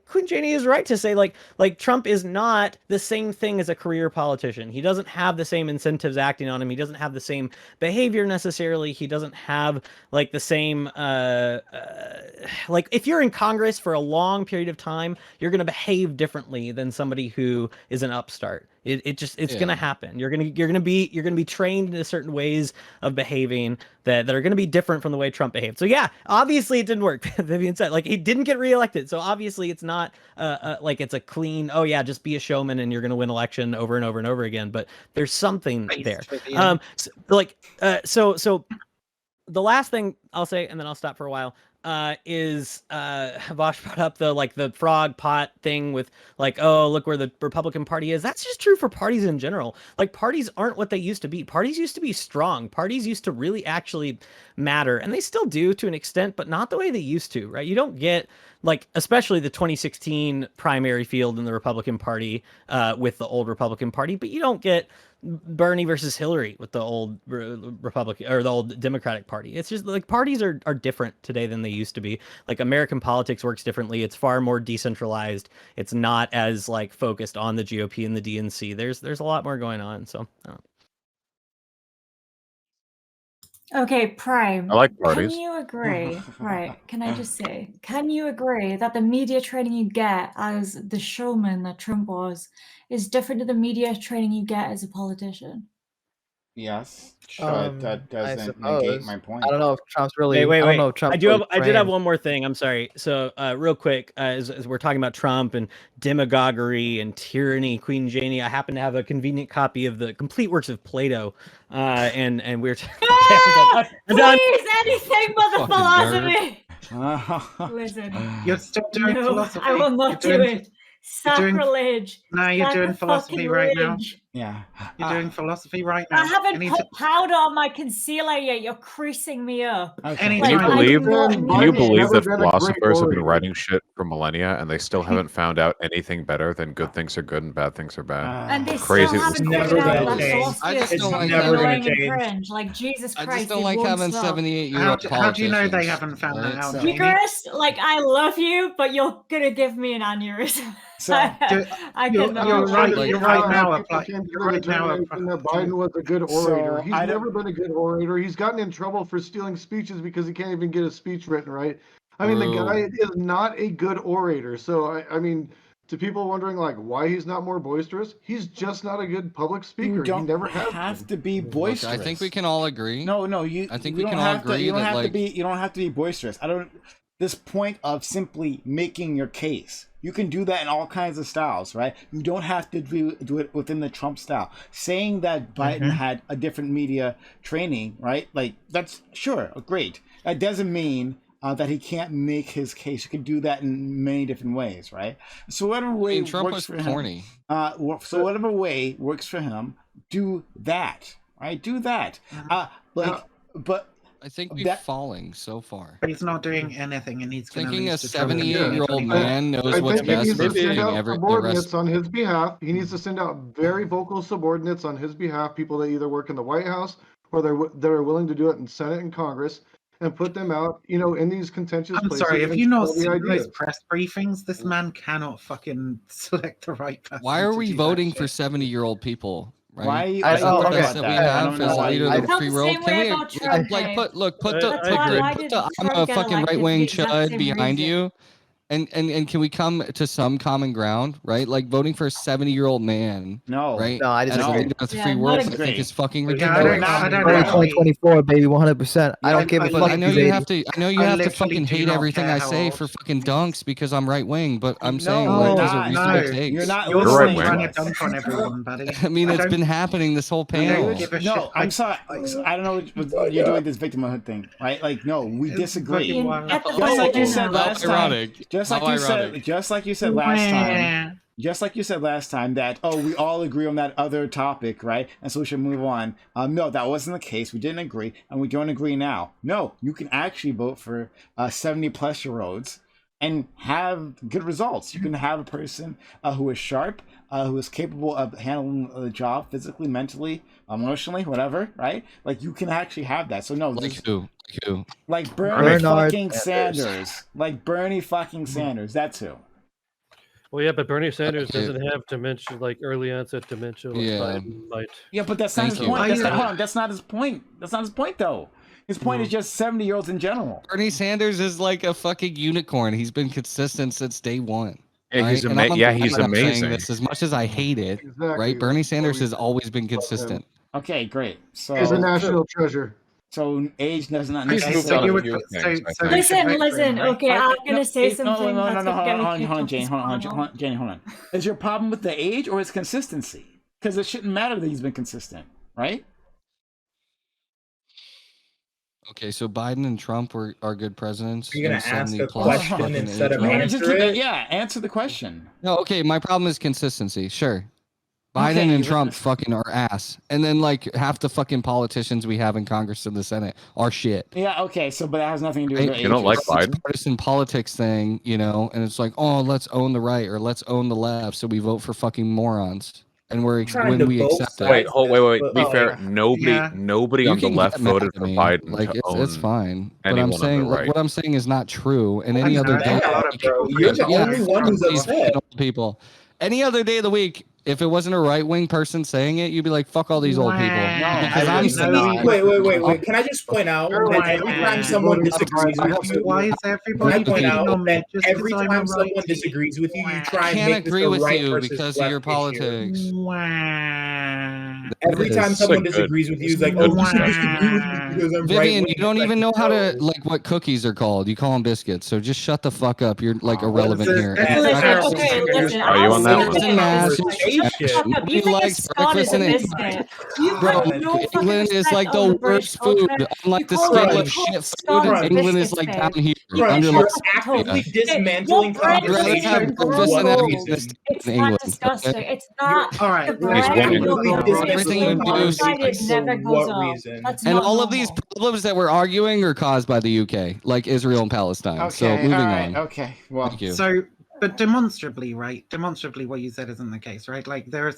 Quinn Janey is right to say like Trump is not the same thing as a career politician. He doesn't have the same incentives acting on him. He doesn't have the same behavior necessarily. He doesn't have like the same like if you're in Congress for a long period of time, you're going to behave differently than somebody who is an upstart. It's going to happen. You're going to be trained in certain ways of behaving that are going to be different from the way Trump behaved. So yeah, obviously it didn't work. Vivian said like he didn't get reelected. So obviously it's not like it's a clean, oh yeah, just be a showman and you're going to win election over and over and over again. But there's something there. So the last thing I'll say, and then I'll stop for a while, is Vaush brought up the frog pot thing with like, oh, look where the Republican Party is. That's just true for parties in general. Like parties aren't what they used to be. Parties used to be strong. Parties used to really actually matter, and they still do to an extent, but not the way they used to, right? You don't get like, especially the 2016 primary field in the Republican Party with the old Republican Party, but you don't get Bernie versus Hillary with the old Republican or the old Democratic Party. It's just like parties are different today than they used to be. Like American politics works differently. It's far more decentralized. It's not as like focused on the GOP and the DNC. There's a lot more going on. So I don't know. Okay, Prime. I like parties. Can you agree? Right. Can I just say, can you agree that the media training you get as the showman that Trump was is different to the media training you get as a politician? Yes, that doesn't negate my point. I don't know if Trump's really. Wait. I don't know if Trump's I did have one more thing. I'm sorry. So, real quick, as we're talking about Trump and demagoguery and tyranny, Queen Janey, I happen to have a convenient copy of the complete works of Plato, and we're. Please, anything but the philosophy. Listen, you're still doing philosophy. I will not do it. Sacrilege. You're doing philosophy right now. Yeah. You're doing philosophy right now. I haven't put powder on my concealer yet. You're creasing me up. Okay. Can you believe that philosophers have been writing shit for millennia and they still haven't found out anything better than good things are good and bad things are bad? And they Crazy. still haven't figured out that philosophy is never going to change. Like Jesus Christ. I just don't like having 78-year-old politicians. How do you know they haven't found that out? Eucharist, like I love you, but you're gonna give me an aneurysm. So, you're right now. Biden was a good orator. He's never been a good orator. He's gotten in trouble for stealing speeches because he can't even get a speech written right. I mean, the guy is not a good orator. So I mean, to people wondering like why he's not more boisterous, he's just not a good public speaker. You don't he never have to be boisterous. Look, I think we can all agree. No, I think we can all agree you don't that have like to be. You don't have to be boisterous. I don't. This point of simply making your case. You can do that in all kinds of styles, right? You don't have to do it within the Trump style. Saying that Biden had a different media training, right? Like, that's sure, great. That doesn't mean that he can't make his case. You can do that in many different ways, right? So whatever way Trump works was for corny. him, so whatever way works for him, do that, right? Do that. But I think we're falling so far. But he's not doing anything, and he's thinking a 78-year-old man knows I what's think he best needs for to send fucking out the subordinates rest. on his behalf. He needs to send out very vocal subordinates on his behalf, people that either work in the White House or that are willing to do it in Senate and Congress, and put them out, in these contentious places. I'm sorry, have and you not tell the seen ideas. those press briefings? This man cannot fucking select the right person. Why are to we do that voting shit. for 70-year-old people? Right? Why? Is that the best that we have I as a leader of the felt free the world? same Can way we about Trump, like Dave. put That's why did I'm Trump a get fucking elected right wing for the exact chud same behind reason? you? And can we come to some common ground, right? Like voting for a 70-year-old man, No, right? No, I As a disagree. leader of the Yeah, free not world, I agree. think is fucking Yeah, ridiculous. I don't Only know. 2024, baby, 100%. I don't give a fuck. I know if you he's have 80. to. I know you I have to literally fucking do hate not everything care I how say old for fucking dunks because I'm right wing. But I'm saying No, like you're these are not. reasonable No, takes. you're not You're listening trying to to us. dunk on everyone, buddy. I mean, I it's don't- been happening this whole I don't panel. give a No, shit. I'm sorry. I don't know what you're doing this victimhood thing, right? Like, no, we disagree. fucking wild. Get the Just like you fuck said out. last time. ironic. Just like How you said. ironic. Just like you said last time. Just like you said last time that we all agree on that other topic, right? And so we should move on. No, that wasn't the case. We didn't agree, and we don't agree now. No, you can actually vote for 70-plus-year-olds and have good results. You can have a person who is sharp, who is capable of handling the job physically, mentally, emotionally, whatever, right? Like you can actually have that. So no, Like who? like Bernie Bernard fucking Sanders. Like Bernie fucking Sanders. That's who. Well, yeah, but Bernie Sanders Okay. doesn't have dementia, like early onset dementia. Like Yeah. Biden might. Yeah, but that's not Thank his you. point. That's not, I- hold on, that's not his point. That's not his point, though. His point is just 70-year-olds in general. Bernie Sanders is like a fucking unicorn. He's been consistent since day one. Yeah, he's right? And I'm he's glad I'm saying amazing. This as much as I hate it, Exactly. right? Bernie Sanders has always been consistent. Okay, great. So He's a national treasure. So age does not He's Okay, moved so on you a would few so, things, I so think. we should Listen, vote for listen. him, right? Okay, I'm gonna say something. No, that's gonna get me kicked off Jane, this hold on, panel. Jane, hold on. Is your problem with the age or his consistency? Because it shouldn't matter that he's been consistent, right? Okay, so Biden and Trump are good presidents. Are you gonna and ask 70 a plus question fucking instead age of range. No, answer it? Yeah, answer the question. No, okay, my problem is consistency. Sure. Biden Okay, and but- Trump fucking are ass. And then like half the fucking politicians we have in Congress and the Senate are shit. Yeah, okay, so but that has nothing to do with Right? their age. You don't like It's a Biden? partisan politics thing, and it's like, oh, let's own the right or let's own the left, so we vote for fucking morons, and Trying when to we both accept sides. it. Wait. But, Be oh, fair. Nobody yeah. on You the can left get mad voted at for me. Biden Like to it's own fine, but I'm anyone on the saying right. what I'm saying is not true. And any I'm other not day, mad, bro. You're the Yeah, only one who's these upset. old people. Any other day of the week, if it wasn't a right wing person saying it, you'd be like, "Fuck all these old people." No, Because I I'm would saying, not. Wait. Can I just point out that every time someone disagrees with you, Why is can I everybody point picking out on me that just every because I'm time a someone righty? disagrees with you, you I try and can't make this agree a with right you versus because of left your issue. politics. Every time It's someone so good. disagrees with you, it's like, Good oh, you should discussion. disagree with me because I'm Vivian, right. you don't even know how to like what cookies are called. You call them biscuits. So just shut the fuck up. You're like irrelevant this? here. This And is not terrible. gonna- Okay, listen. Are you on that Sinners one? and masses. Shut up. You Nobody think a likes scone is breakfast a and eggs. biscuit? You Bro, have no fucking England is respect like of the British worst food. culture. Unlike You the call scale it of shit scone food, and England is biscuits, like babe. down here. Crunch, Under you're my actively yeah. dismantling Your bread I'd rather is have conversation for breakfast and what eggs gross. reason? It's in not England. disgusting. Okay? It's not All right, the he's bread winning. and your Actively bread. Everything you dismantling do is- conversation It never for goes what up. reason? That's And not all of these normal. problems that we're arguing are caused by the UK, like Israel and Palestine. Okay, So moving all right, on. okay. Well, Thank you. So, but demonstrably, right? Demonstrably, what you said isn't the case, right? Like there are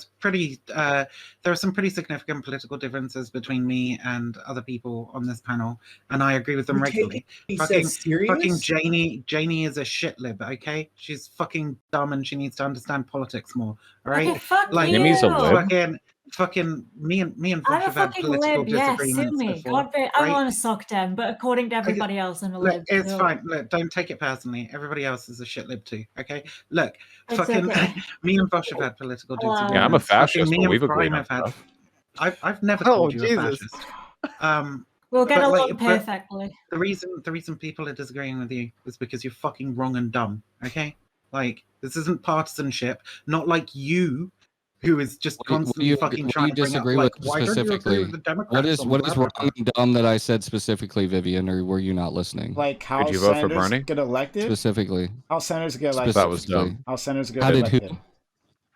some pretty significant political differences between me and other people on this panel, and I agree with them You're regularly. He Fucking, said serious? fucking Janie is a shit lib, okay? She's fucking dumb and she needs to understand politics more, all right? Okay, fuck Like, you. Jimmy's a lib. fucking me and Vaush I'm a have had fucking political lib, yeah, sue disagreements me. before. God, I'm right? on a sock dem, but according to everybody else, I'm a Look, lib. it's so- fine. Look, don't take it personally. Everybody else is a shit lib too. Okay. Look, It's fucking okay. me and Vaush have had political disagreements. Yeah, I'm a fascist, Me but and we've agreed Prime on have had. stuff. I've never Oh, called you Jesus. a fascist. We'll get but, along but perfectly. the reason people are disagreeing with you is because you're fucking wrong and dumb. Okay. Like, this isn't partisanship. Not like you, who is just constantly fucking trying to bring up, disagree like, with why don't you agree specifically? with the Democrats? What is on wrong blah, blah, and dumb that I said specifically, Vivian, or were you not listening? Like how Did you vote for senators Bernie? get elected? Specifically. How senators get elected? That was dumb. How senators get How did elected? who?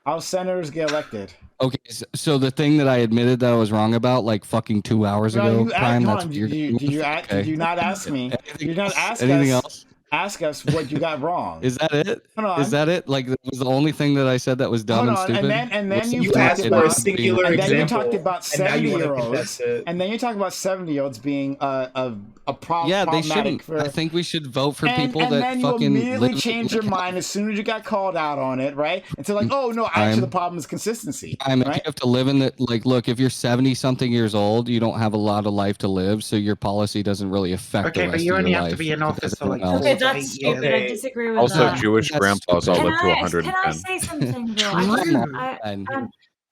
How senators get elected? Okay, so the thing that I admitted that I was wrong about, like fucking 2 hours No, ago, you Prime. come That's on. what you're Did you okay. not ask me? Anything You not else? ask Anything us. else? Ask us what you got wrong. Is that it? Hold on. Is that it? Like that was the only thing that I said that was dumb Hold and on, stupid. and then you asked talked for a about singular and then you example, talked about and now you want to 70-year-olds, contest it. and then you talk about 70-year-olds being Yeah, they problematic shouldn't. for. I think we should vote for people and that then you fucking immediately live change your mind as soon as you got called out on it, right? And so like, oh no, actually Time. the problem is consistency. If you right? have to live in the look, if you're 70 something years old, you don't have a lot of life to live, so your policy doesn't really affect the Okay, rest but of you your only life. have to be in office for like Else. 4 Okay, to that's 8 stupid. years. I disagree with Also, that. Jewish That's grandpas all stupid. live to 110. Can I say something though?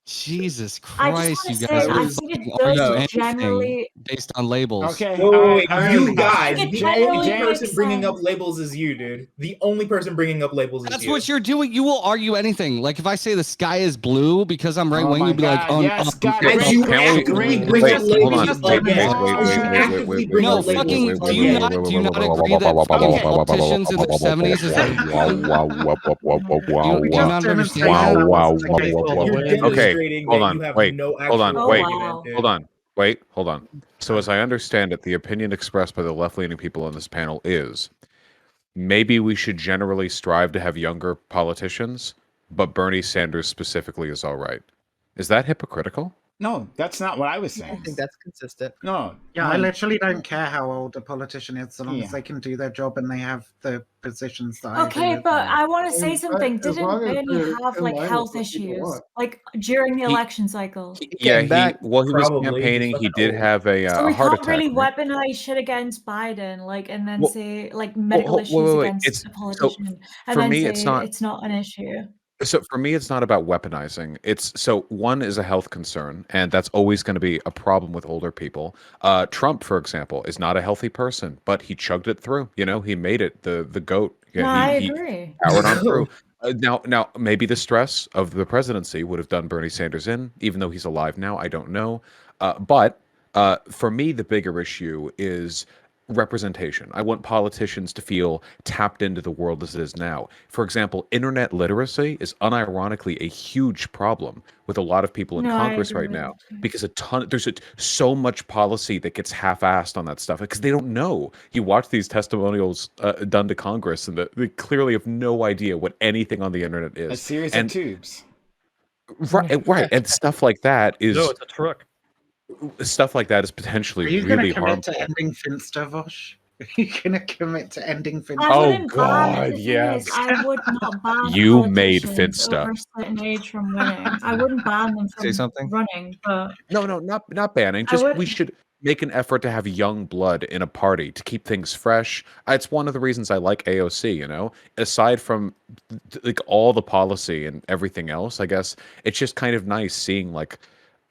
Jesus I Christ, just you want to guys say, are I think fucking it does arguing generally. anything based on labels. Okay. Wait, all right, you all guys, it the generally only makes person bringing sense. up labels is you, dude. The only person bringing up labels is That's you. what you're doing. You will argue anything. Like if I say the sky is blue because I'm right Oh wing, my you'd be like, God, "Oh, yes, no, God, you're And great, you great, actively great. bring Wait, up hold labels on, wait, again. wait, You wait, actively bring No, up labels fucking. Do you again. not agree that fucking politicians in their 70s is like? Do you not understand? You're Okay, demonstrating hold that on, you have wait, no hold on, actual wait, argument, dude. hold on. So as I understand it, the opinion expressed by the left-leaning people on this panel is maybe we should generally strive to have younger politicians, but Bernie Sanders specifically is all right. Is that hypocritical? No, that's not what I was saying. I think that's consistent. No. Yeah, I literally don't care how old a politician is, so long Yeah. as they can do their job and they have the positions that I agree Okay, with. but I want to say something. As Didn't long as Bernie they're have in like line with health what people issues, want. like during the election cycle? Yeah, came back, he was probably, campaigning. he's He fucking did old. have So a we heart can't attack. really right? weaponize shit against Biden, like, and then Well, say like medical wait, issues wait. against It's a so politician, and for then me, say it's not an issue. So for me, it's not about weaponizing. It's so one is a health concern, and that's always going to be a problem with older people. Trump, for example, is not a healthy person, but he chugged it through. You know, he made it. The goat. No, Yeah, I he agree. powered on through. Now, maybe the stress of the presidency would have done Bernie Sanders in, even though he's alive now. I don't know. But for me, the bigger issue is representation. I want politicians to feel tapped into the world as it is now. For example, internet literacy is unironically a huge problem with a lot of people in No, I Congress agree right with now that too. because there's so much policy that gets half-assed on that stuff because they don't know. You watch these testimonials done to Congress and they clearly have no idea what anything on the internet is. A series and of tubes. right, and stuff like that is No, it's a truck. Stuff like that is potentially Are you going really to commit harmful. to ending Finster, Vaush? Are you going to commit to ending Finster? I Oh wouldn't ban. God, The thing yes. is, I would not ban You made politicians Finsta. over a certain age from winning. I wouldn't ban them Say from something? running, but No, not banning. I Just would. we should make an effort to have young blood in a party to keep things fresh. It's one of the reasons I like AOC, you know? Aside from like all the policy and everything else, I guess it's just kind of nice seeing like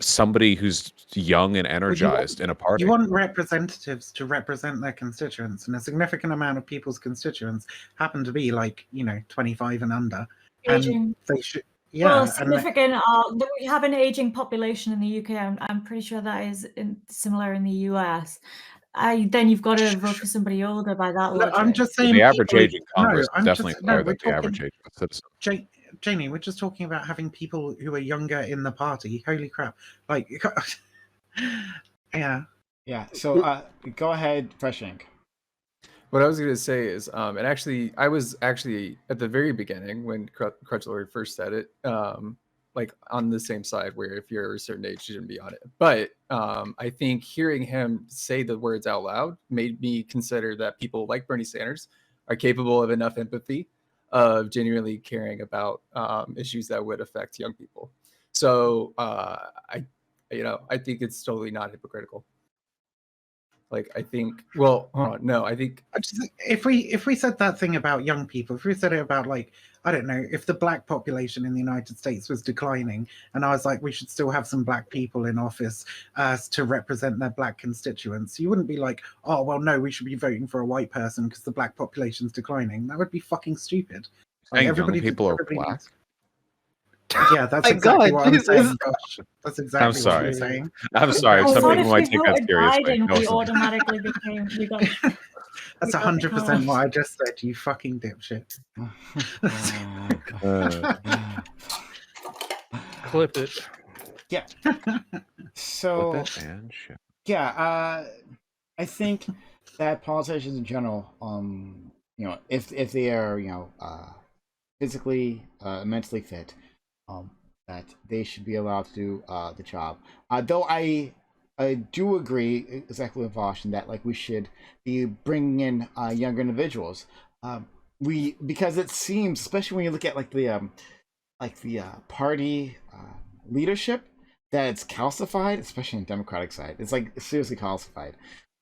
somebody who's young and energized in a party. You want representatives to represent their constituents, and a significant amount of people's constituents happen to be like 25 and under, Aging. and they should. Well, Yeah, significant. We have an aging population in the UK. I'm pretty sure that is similar in the US. Then you've got to vote for somebody older by that Look, logic. I'm just saying the average people- age in Congress is definitely higher than the we're average talking- age of a citizen. Jamie, we're just talking about having people who are younger in the party. Holy crap! Like, yeah. So go ahead, Fresh Ink. What I was going to say is, and actually, I was actually at the very beginning when Crutchlord first said it, like on the same side where if you're a certain age, you shouldn't be on it. But I think hearing him say the words out loud made me consider that people like Bernie Sanders are capable of enough empathy of genuinely caring about issues that would affect young people. So I think it's totally not hypocritical. Like, I think, well, hold on, no, I think if we said that thing about young people, if we said it about, like, I don't know, if the black population in the United States was declining, and I was like, we should still have some black people in office to represent their black constituents, you wouldn't be like, oh, well, no, we should be voting for a white person because the black population's declining. That would be fucking stupid. Like, young people are black. Yeah, that's exactly what I'm saying. Gosh, that's exactly I'm sorry. what I'm saying. I'm sorry. Some people might take that seriously. Biden, No, we it's not. automatically became. We got, That's 100% what I just said. You fucking dipshit. Clip it. Yeah. So So yeah, I think that politicians in general, if they are physically, mentally fit, that they should be allowed to do the job. Though I do agree exactly with Vaush in that, like, we should be bringing in younger individuals. Because it seems, especially when you look at the party leadership, that it's calcified, especially on the Democratic side. It's like seriously calcified,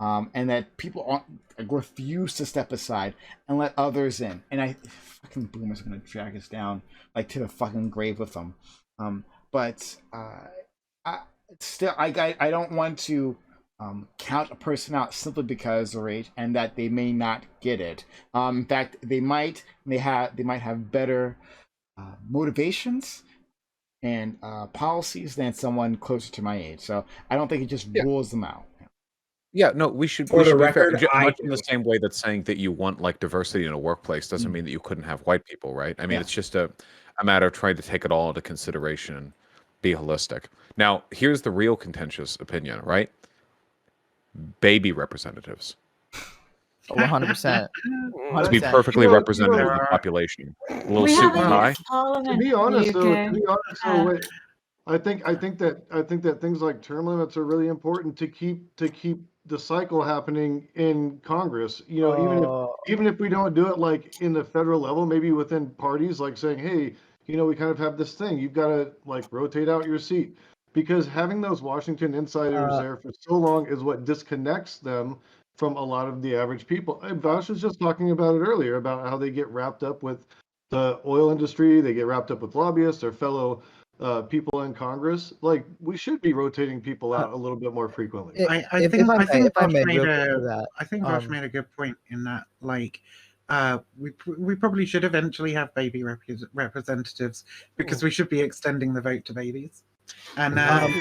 and that people refuse to step aside and let others in. And fucking boomers are gonna drag us down like to the fucking grave with them. But I don't want to count a person out simply because of their age and that they may not get it. In fact, they might have better motivations and policies than someone closer to my age. So I don't think it just rules them out. Yeah, no, we should. For the be fair. record, Much in the same way that saying that you want like diversity in a workplace doesn't mean that you couldn't have white people, right? I mean, it's just a matter of trying to take it all into consideration and be holistic. Now, here's the real contentious opinion, right? Baby representatives. 100%. To be perfectly representative of the population. A little suit and tie. To be honest, though, wait, I think that things like term limits are really important to keep the cycle happening in Congress. Even if we don't do it like in the federal level, maybe within parties, like saying, hey, we kind of have this thing. You've got to like rotate out your seat, because having those Washington insiders there for so long is what disconnects them from a lot of the average people. Vaush was just talking about it earlier about how they get wrapped up with the oil industry, they get wrapped up with lobbyists or fellow people in Congress. Like, we should be rotating people out a little bit more frequently. I think Vaush made a good point in that, like, we probably should eventually have baby representatives, because we should be extending the vote to babies. And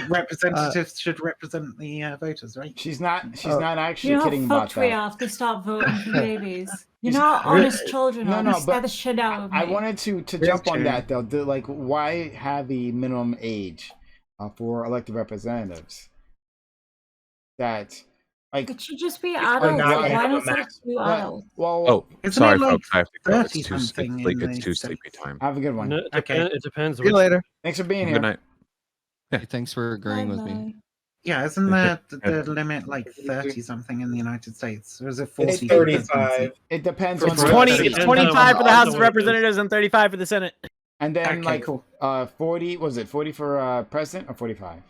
representatives should represent the voters, right? She's not actually kidding about that. We have to start voting for babies. You're not honest children. No, scare the shit out of me. I wanted to jump on that though. Like, why have a minimum age for elected representatives? That, like, it should just be adults. Why not set it to adults? Well, sorry, like folks. I have to go. It's 30 too sleepy time. Have a good one. It depends. See you later. Thanks for being here. Good night. Yeah, thanks for agreeing with me. Yeah, isn't the limit like 30 something in the United States, or is it 40? It's 35. It depends. It's 25 for the House of Representatives and 35 for the Senate. And then 40. Was it 40 for president or 45?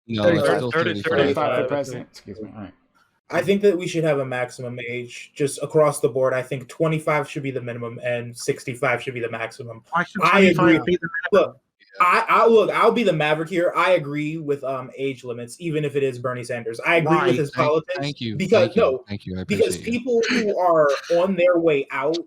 No, 35 for president. Excuse me. All right. I think that we should have a maximum age just across the board. I think 25 should be the minimum and 65 should be the maximum. Why should 25 be the minimum? Look, I'll be the maverick here. I agree with age limits, even if it is Bernie Sanders. I agree with his politics. Thank you. Because Thank you. because people who are on their way out,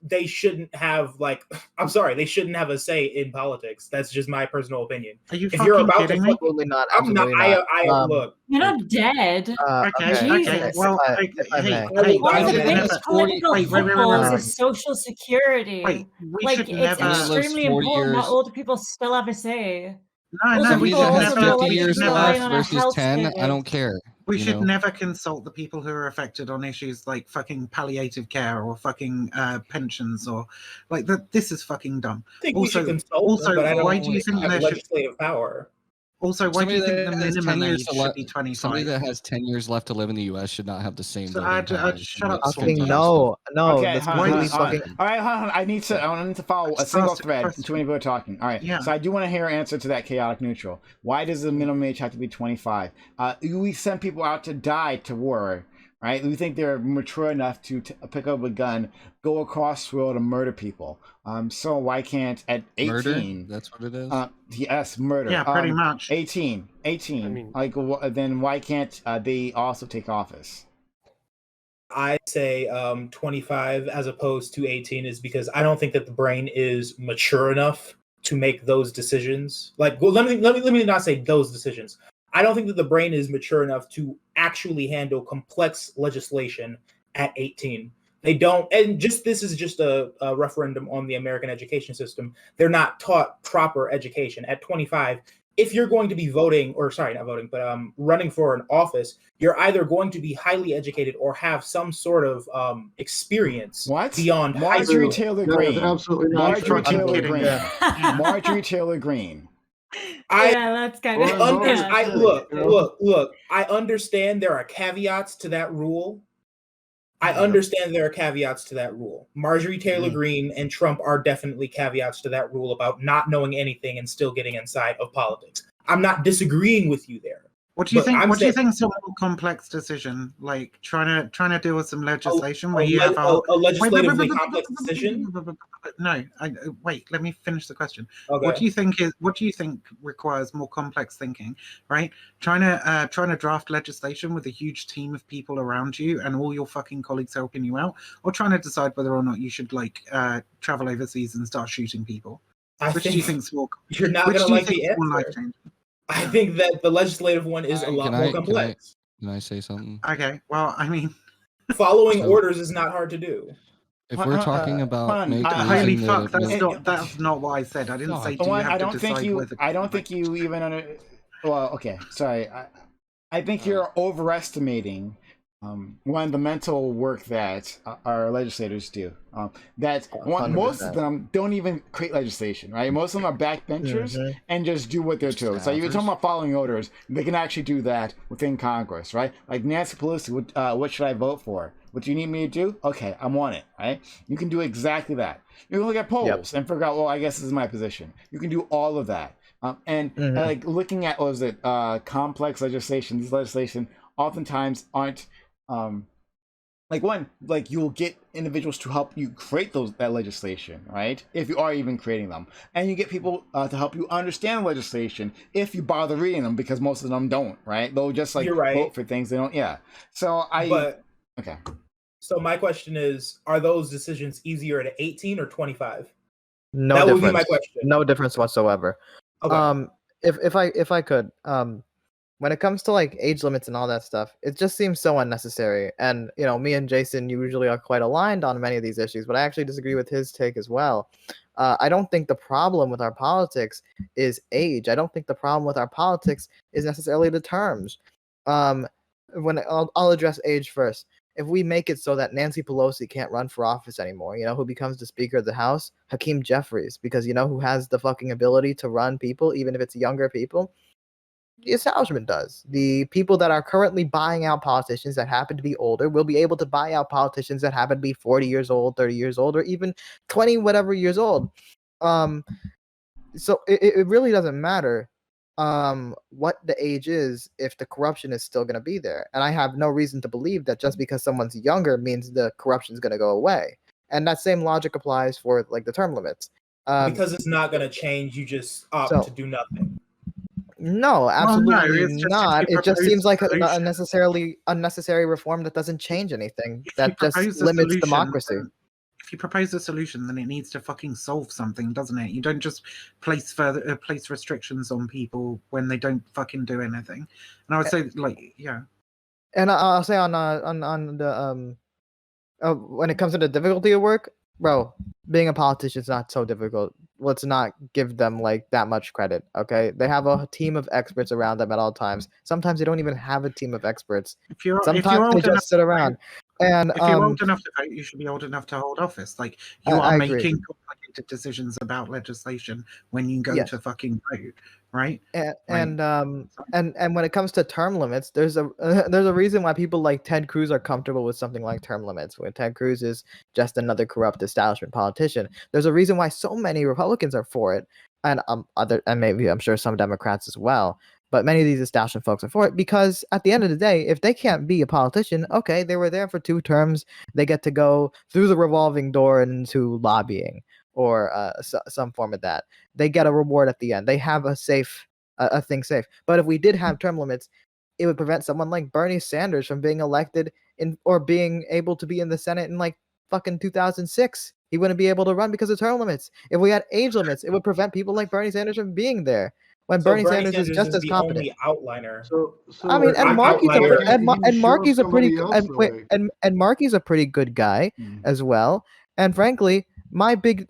they shouldn't have they shouldn't have a say in politics. That's just my personal opinion. Are you if you're about kidding to me? Absolutely not. I'm not. Absolutely Look. You're not dead. Okay. Well, One of the biggest political footballs is Social Security. We should it's never. extremely important that older people still have a say. No, we should have never. 50 years left versus 10. service. I don't care. We should never consult the people who are affected on issues like fucking palliative care or fucking pensions or like that. This is fucking dumb. I think we should consult them, but I don't why do you think have there should legislative power? Also, why do you think the minimum age should be 25? Somebody that has 10 years left to live in the U.S. should not have the same voting power. Shut up, Fucking no. Okay, That's hold on. completely fucking. All right, hold on. I need to follow a single thread. Too many people are talking. All right. Yeah. So I do want to hear an answer to that chaotic neutral. Why does the minimum age have to be 25? We send people out to die to war, right? We think they're mature enough to pick up a gun, go across the world and murder people. So why can't at 18? Murder? That's what it is. Yes, murder. Yeah, pretty much. 18. I mean, Then why can't they also take office? I say 25 as opposed to 18 is because I don't think that the brain is mature enough to make those decisions. Like, well, let me not say those decisions. I don't think that the brain is mature enough to actually handle complex legislation at 18. They don't, and this is just a referendum on the American education system. They're not taught proper education at 25. If you're going to be running for an office, you're either going to be highly educated or have some sort of experience beyond Marjorie Taylor Greene. Absolutely not. Marjorie Taylor Greene. That's kind of. Look. I understand there are caveats to that rule. Marjorie Taylor Greene and Trump are definitely caveats to that rule about not knowing anything and still getting inside of politics. I'm not disagreeing with you there. What do you think? What do you think is a more complex decision, like trying to deal with some legislation where you have a legislatively complex decision? No, wait. Let me finish the question. Okay. What do you think requires more complex thinking? Right, trying to draft legislation with a huge team of people around you and all your fucking colleagues helping you out, or trying to decide whether or not you should travel overseas and start shooting people. Which do you think's more? You're not going to like the answer. I think that the legislative one is a lot more complex. Can I say something? Okay. Well, I mean, following orders is not hard to do. If we're talking about holy fuck, that's not what I said. I didn't say. I don't think you even. Well, okay, sorry. I think you're overestimating one of the mental work that our legislators do. Most of them don't even create legislation, right? Most of them are backbenchers and just do what they're told. So you're talking about following orders. They can actually do that within Congress, right? Like Nancy Pelosi, what should I vote for? What do you need me to do? Okay, I'm on it, right? You can do exactly that. You can look at polls and figure out, well, I guess this is my position. You can do all of that. Like looking at, complex legislation, these legislation oftentimes aren't you will get individuals to help you create that legislation, right? If you are even creating them, and you get people to help you understand legislation if you bother reading them, because most of them don't, right? They'll just vote for things they don't. Yeah. So okay. So my question is: are those decisions easier at 18 or 25? No that difference. Would be my question. No difference whatsoever. Okay. If I could, when it comes to age limits and all that stuff, it just seems so unnecessary. And me and Jason usually are quite aligned on many of these issues, but I actually disagree with his take as well. I don't think the problem with our politics is age. I don't think the problem with our politics is necessarily the terms. I'll address age first. If we make it so that Nancy Pelosi can't run for office anymore, who becomes the Speaker of the House? Hakeem Jeffries, because who has the fucking ability to run people, even if it's younger people? The establishment does. The people that are currently buying out politicians that happen to be older will be able to buy out politicians that happen to be 40 years old, 30 years old, or even 20 whatever years old. So it really doesn't matter what the age is if the corruption is still going to be there. And I have no reason to believe that just because someone's younger means the corruption is going to go away. And that same logic applies for the term limits. Because it's not going to change, you just opt to do nothing. No, absolutely not. It just seems like a unnecessary reform that doesn't change anything. That just limits democracy. If you propose a solution, then it needs to fucking solve something, doesn't it? You don't just place restrictions on people when they don't fucking do anything. And I would say, yeah. And I'll say on the when it comes to the difficulty of work, bro, being a politician is not so difficult. Let's not give them that much credit, okay? They have a team of experts around them at all times. Sometimes they don't even have a team of experts. Sometimes they just sit around. And if you're old enough to vote, you should be old enough to hold office. Like you are I making agree. complicated decisions about legislation when you go to fucking vote, right? And when it comes to term limits, there's a reason why people like Ted Cruz are comfortable with something like term limits. When Ted Cruz is just another corrupt establishment politician, there's a reason why so many Republicans are for it, and maybe I'm sure some Democrats as well. But many of these establishment folks are for it because at the end of the day, if they can't be a politician, okay, they were there for 2 terms. They get to go through the revolving door into lobbying or some form of that. They get a reward at the end. They have a thing safe. But if we did have term limits, it would prevent someone like Bernie Sanders from being elected or being able to be in the Senate in like fucking 2006. He wouldn't be able to run because of term limits. If we had age limits, it would prevent people like Bernie Sanders from being there. When Bernie Sanders is just as competent. Outliner. I mean, and Markey's a pretty good guy as well. And frankly, my big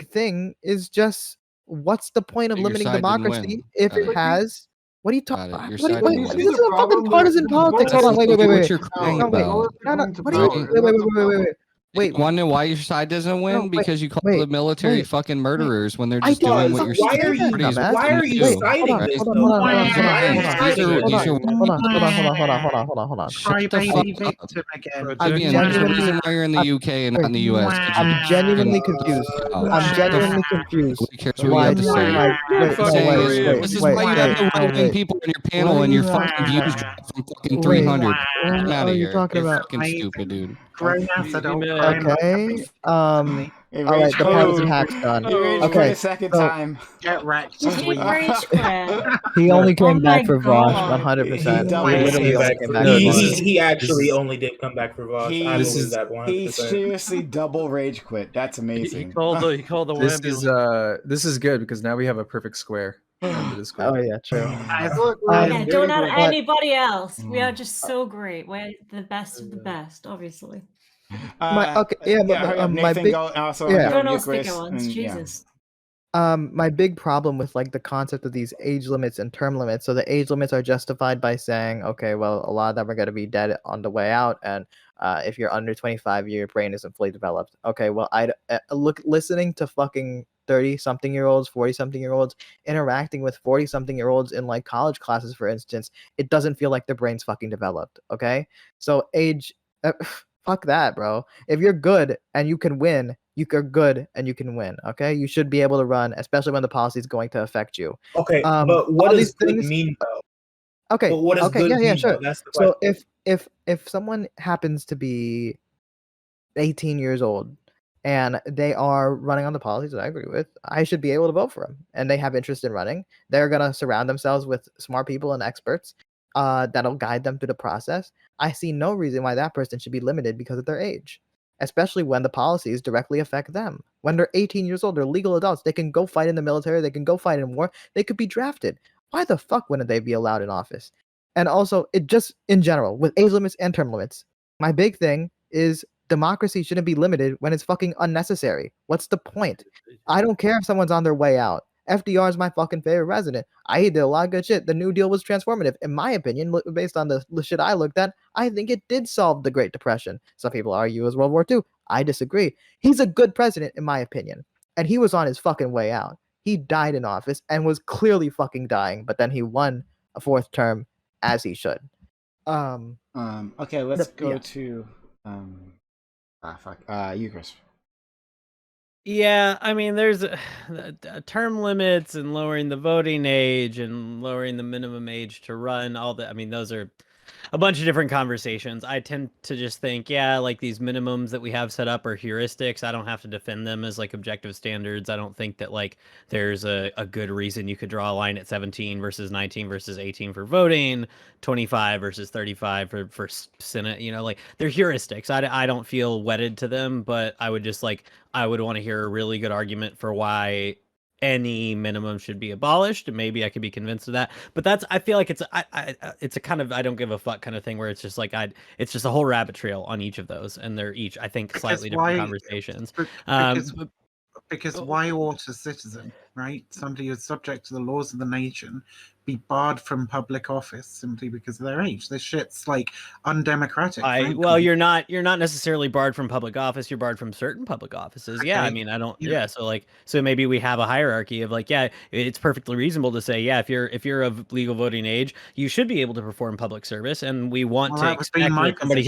thing is just what's the point of limiting democracy if it has? What are you talking about? This is a fucking partisan politics. Hold on, wait. What you're crying about? Wait, want to know why your side doesn't win? Because you call the military fucking murderers when they're just doing what you're Why are you citing this? Hold on. Shut the fuck up. Again, there's a reason why you're in the UK and not in the US. I'm genuinely confused. Nobody cares what you have to say. This is why you have the right-wing people on your panel and your fucking views from fucking 300. Get out of here. You're fucking stupid, dude. Okay. All right, the partisan hack's done. Okay. Second time. Get wrecked. He only came back for Vaush, 100%. He actually only did come back for Vaush. He seriously double rage quit. That's amazing. He called the This is good because now we have a perfect square. Oh yeah, true. Don't have anybody else. We are just so great. We're the best of the best, obviously. My big problem with like the concept of these age limits and term limits. So the age limits are justified by saying, okay, well, a lot of them are going to be dead on the way out, and if you're under 25, your brain isn't fully developed. Okay, well, listening to fucking 30-something-year-olds, 40-something-year-olds interacting with 40-something-year-olds in like college classes, for instance, it doesn't feel like their brain's fucking developed. Okay, so age. Fuck that, bro. If you're good and you can win, you are good and you can win. Okay, you should be able to run, especially when the policy is going to affect you. Okay, but what does good mean though? Okay, but what does good mean, sure. That's the question. So if someone happens to be 18 years old and they are running on the policies that I agree with, I should be able to vote for them, and they have interest in running, they're gonna surround themselves with smart people and experts that'll guide them through the process. I see no reason why that person should be limited because of their age, especially when the policies directly affect them. When they're 18 years old, they're legal adults. They can go fight in the military. They can go fight in war. They could be drafted. Why the fuck wouldn't they be allowed in office? And also, it just in general, with age limits and term limits, my big thing is democracy shouldn't be limited when it's fucking unnecessary. What's the point? I don't care if someone's on their way out. FDR is my fucking favorite president. He did a lot of good shit. The New Deal was transformative. In my opinion, based on the shit I looked at, I think it did solve the Great Depression. Some people argue it was World War II. I disagree. He's a good president, in my opinion. And he was on his fucking way out. He died in office and was clearly fucking dying, but then he won a 4th term as he should. Okay, let's go to you, Chris. Yeah, I mean, there's term limits and lowering the voting age and lowering the minimum age to run. All that. I mean, those are a bunch of different conversations. I tend to just think, yeah, like these minimums that we have set up are heuristics. I don't have to defend them as like objective standards. I don't think that like there's a good reason you could draw a line at 17 versus 19 versus 18 for voting, 25 versus 35 for Senate. You know, like they're heuristics. I don't feel wedded to them, but I would just like, I would want to hear a really good argument for why any minimum should be abolished, and maybe I could be convinced of that. But that's, I feel like it's a kind of I don't give a fuck kind of thing where it's just like it's just a whole rabbit trail on each of those, and they're each, I think, slightly different conversations. Because why ought a citizen? right? Somebody who's subject to the laws of the nation be barred from public office simply because of their age. This shit's like undemocratic. Well, you're not necessarily barred from public office. You're barred from certain public offices. Okay. Yeah, I mean, I don't. Yeah, so maybe we have a hierarchy of like, yeah, it's perfectly reasonable to say, yeah, if you're of legal voting age, you should be able to perform public service, and we want to expect that somebody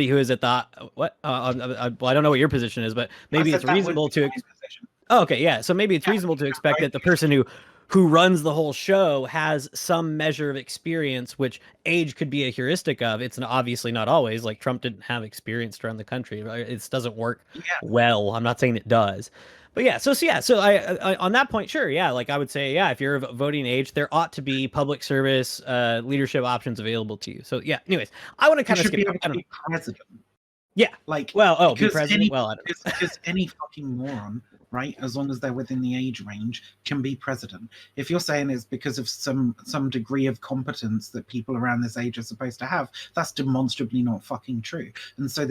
who is at the what? Well, I don't know what your position is, but maybe it's reasonable to. Oh, okay, yeah. So maybe it's reasonable to expect that the person who runs the whole show has some measure of experience, which age could be a heuristic of. It's obviously not always. Like Trump didn't have experience to run the country. It doesn't work well. I'm not saying it does. But yeah, so I on that point, sure, yeah. Like I would say, yeah, if you're of voting age, there ought to be public service leadership options available to you. So yeah. Anyways, I want to kind of skip. President. Yeah. Like be president. Because any fucking moron, right, as long as they're within the age range, can be president. If you're saying it's because of some degree of competence that people around this age are supposed to have, that's demonstrably not fucking true. And so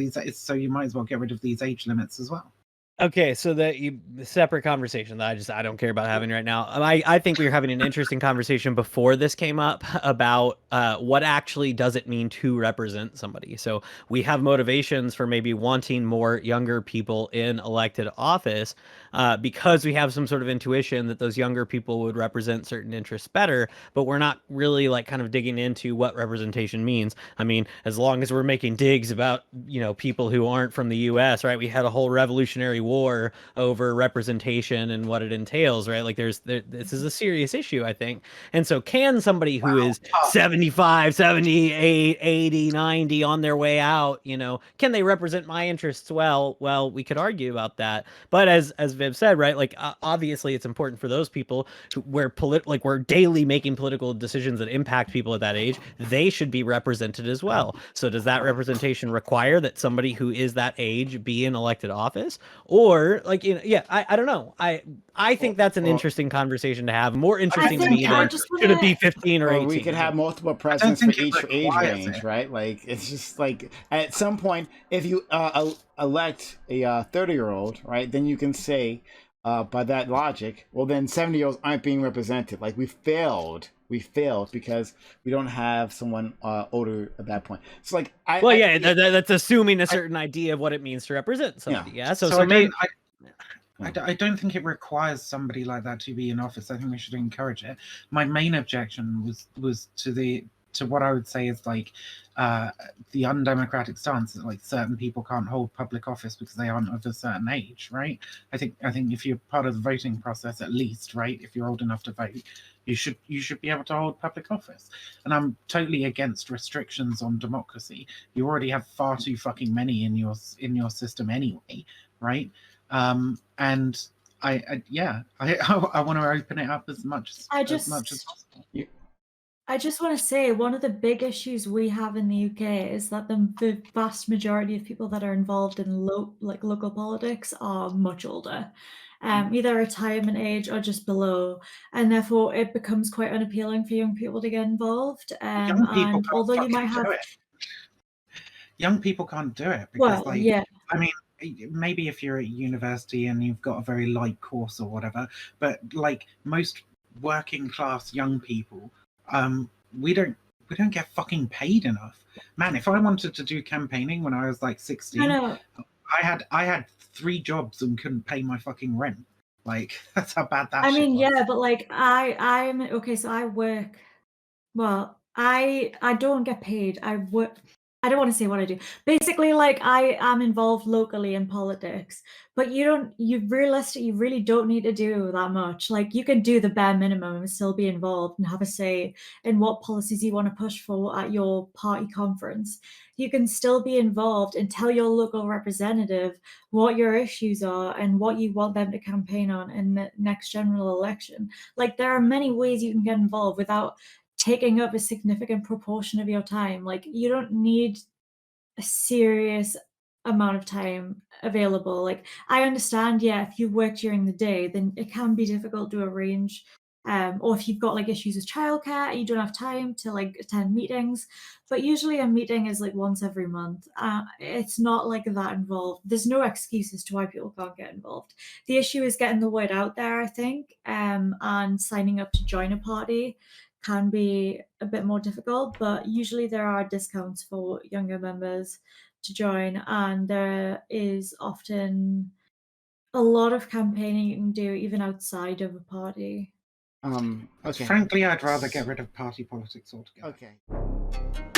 you might as well get rid of these age limits as well. Okay, so the separate conversation that I don't care about having right now. I think we were having an interesting conversation before this came up about what actually does it mean to represent somebody. So we have motivations for maybe wanting more younger people in elected office because we have some sort of intuition that those younger people would represent certain interests better, but we're not really like kind of digging into what representation means. I mean, as long as we're making digs about, people who aren't from the US, right? We had a whole Revolutionary War over representation and what it entails, right? Like this is a serious issue, I think. And so can somebody who is 75, 78, 80, 90 on their way out, can they represent my interests well? Well, we could argue about that. But as Viv said, right, like obviously it's important for those people we're daily making political decisions that impact people at that age. They should be represented as well. So does that representation require that somebody who is that age be in elected office? Or I don't know. I think that's an interesting conversation to have. More interesting to me than should it be 15 or 18? We could have multiple presidents for each age range, right? Like it's just like at some point, if you elect a 30-year-old, right, then you can say by that logic, well then 70-year-olds aren't being represented. Like we failed because we don't have someone older at that point. It's like that's assuming a certain idea of what it means to represent somebody. Yeah. So I don't think it requires somebody like that to be in office. I think we should encourage it. My main objection was to what I would say is like the undemocratic stance that like certain people can't hold public office because they aren't of a certain age, right? I think if you're part of the voting process, at least, right, if you're old enough to vote, you should be able to hold public office. And I'm totally against restrictions on democracy. You already have far too fucking many in your system anyway, right? And I want to open it up as much as possible. I just want to say one of the big issues we have in the UK is that the vast majority of people that are involved in local politics are much older, either retirement age or just below, and therefore it becomes quite unappealing for young people to get involved. Young people and although you might have young people can't do it because I mean, maybe if you're at university and you've got a very light course or whatever, but like most working class young people, we don't get fucking paid enough. Man, if I wanted to do campaigning when I was like 16, I had 3 jobs and couldn't pay my fucking rent. Like that's how bad that. I mean, yeah, but like I'm okay. So I work. Well, I don't get paid. I work. I don't want to say what I do. Basically, like I am involved locally in politics, but you really don't need to do that much. Like you can do the bare minimum and still be involved and have a say in what policies you want to push for at your party conference. You can still be involved and tell your local representative what your issues are and what you want them to campaign on in the next general election. Like there are many ways you can get involved without taking up a significant proportion of your time. Like you don't need a serious amount of time available. Like I understand, if you work during the day, then it can be difficult to arrange or if you've got like issues with childcare and you don't have time to like attend meetings. But usually a meeting is like once every month. It's not like that involved. There's no excuses to why people can't get involved. The issue is getting the word out there, I think, and signing up to join a party can be a bit more difficult, but usually there are discounts for younger members to join, and there is often a lot of campaigning you can do even outside of a party. Okay. Frankly, I'd rather get rid of party politics altogether. Okay.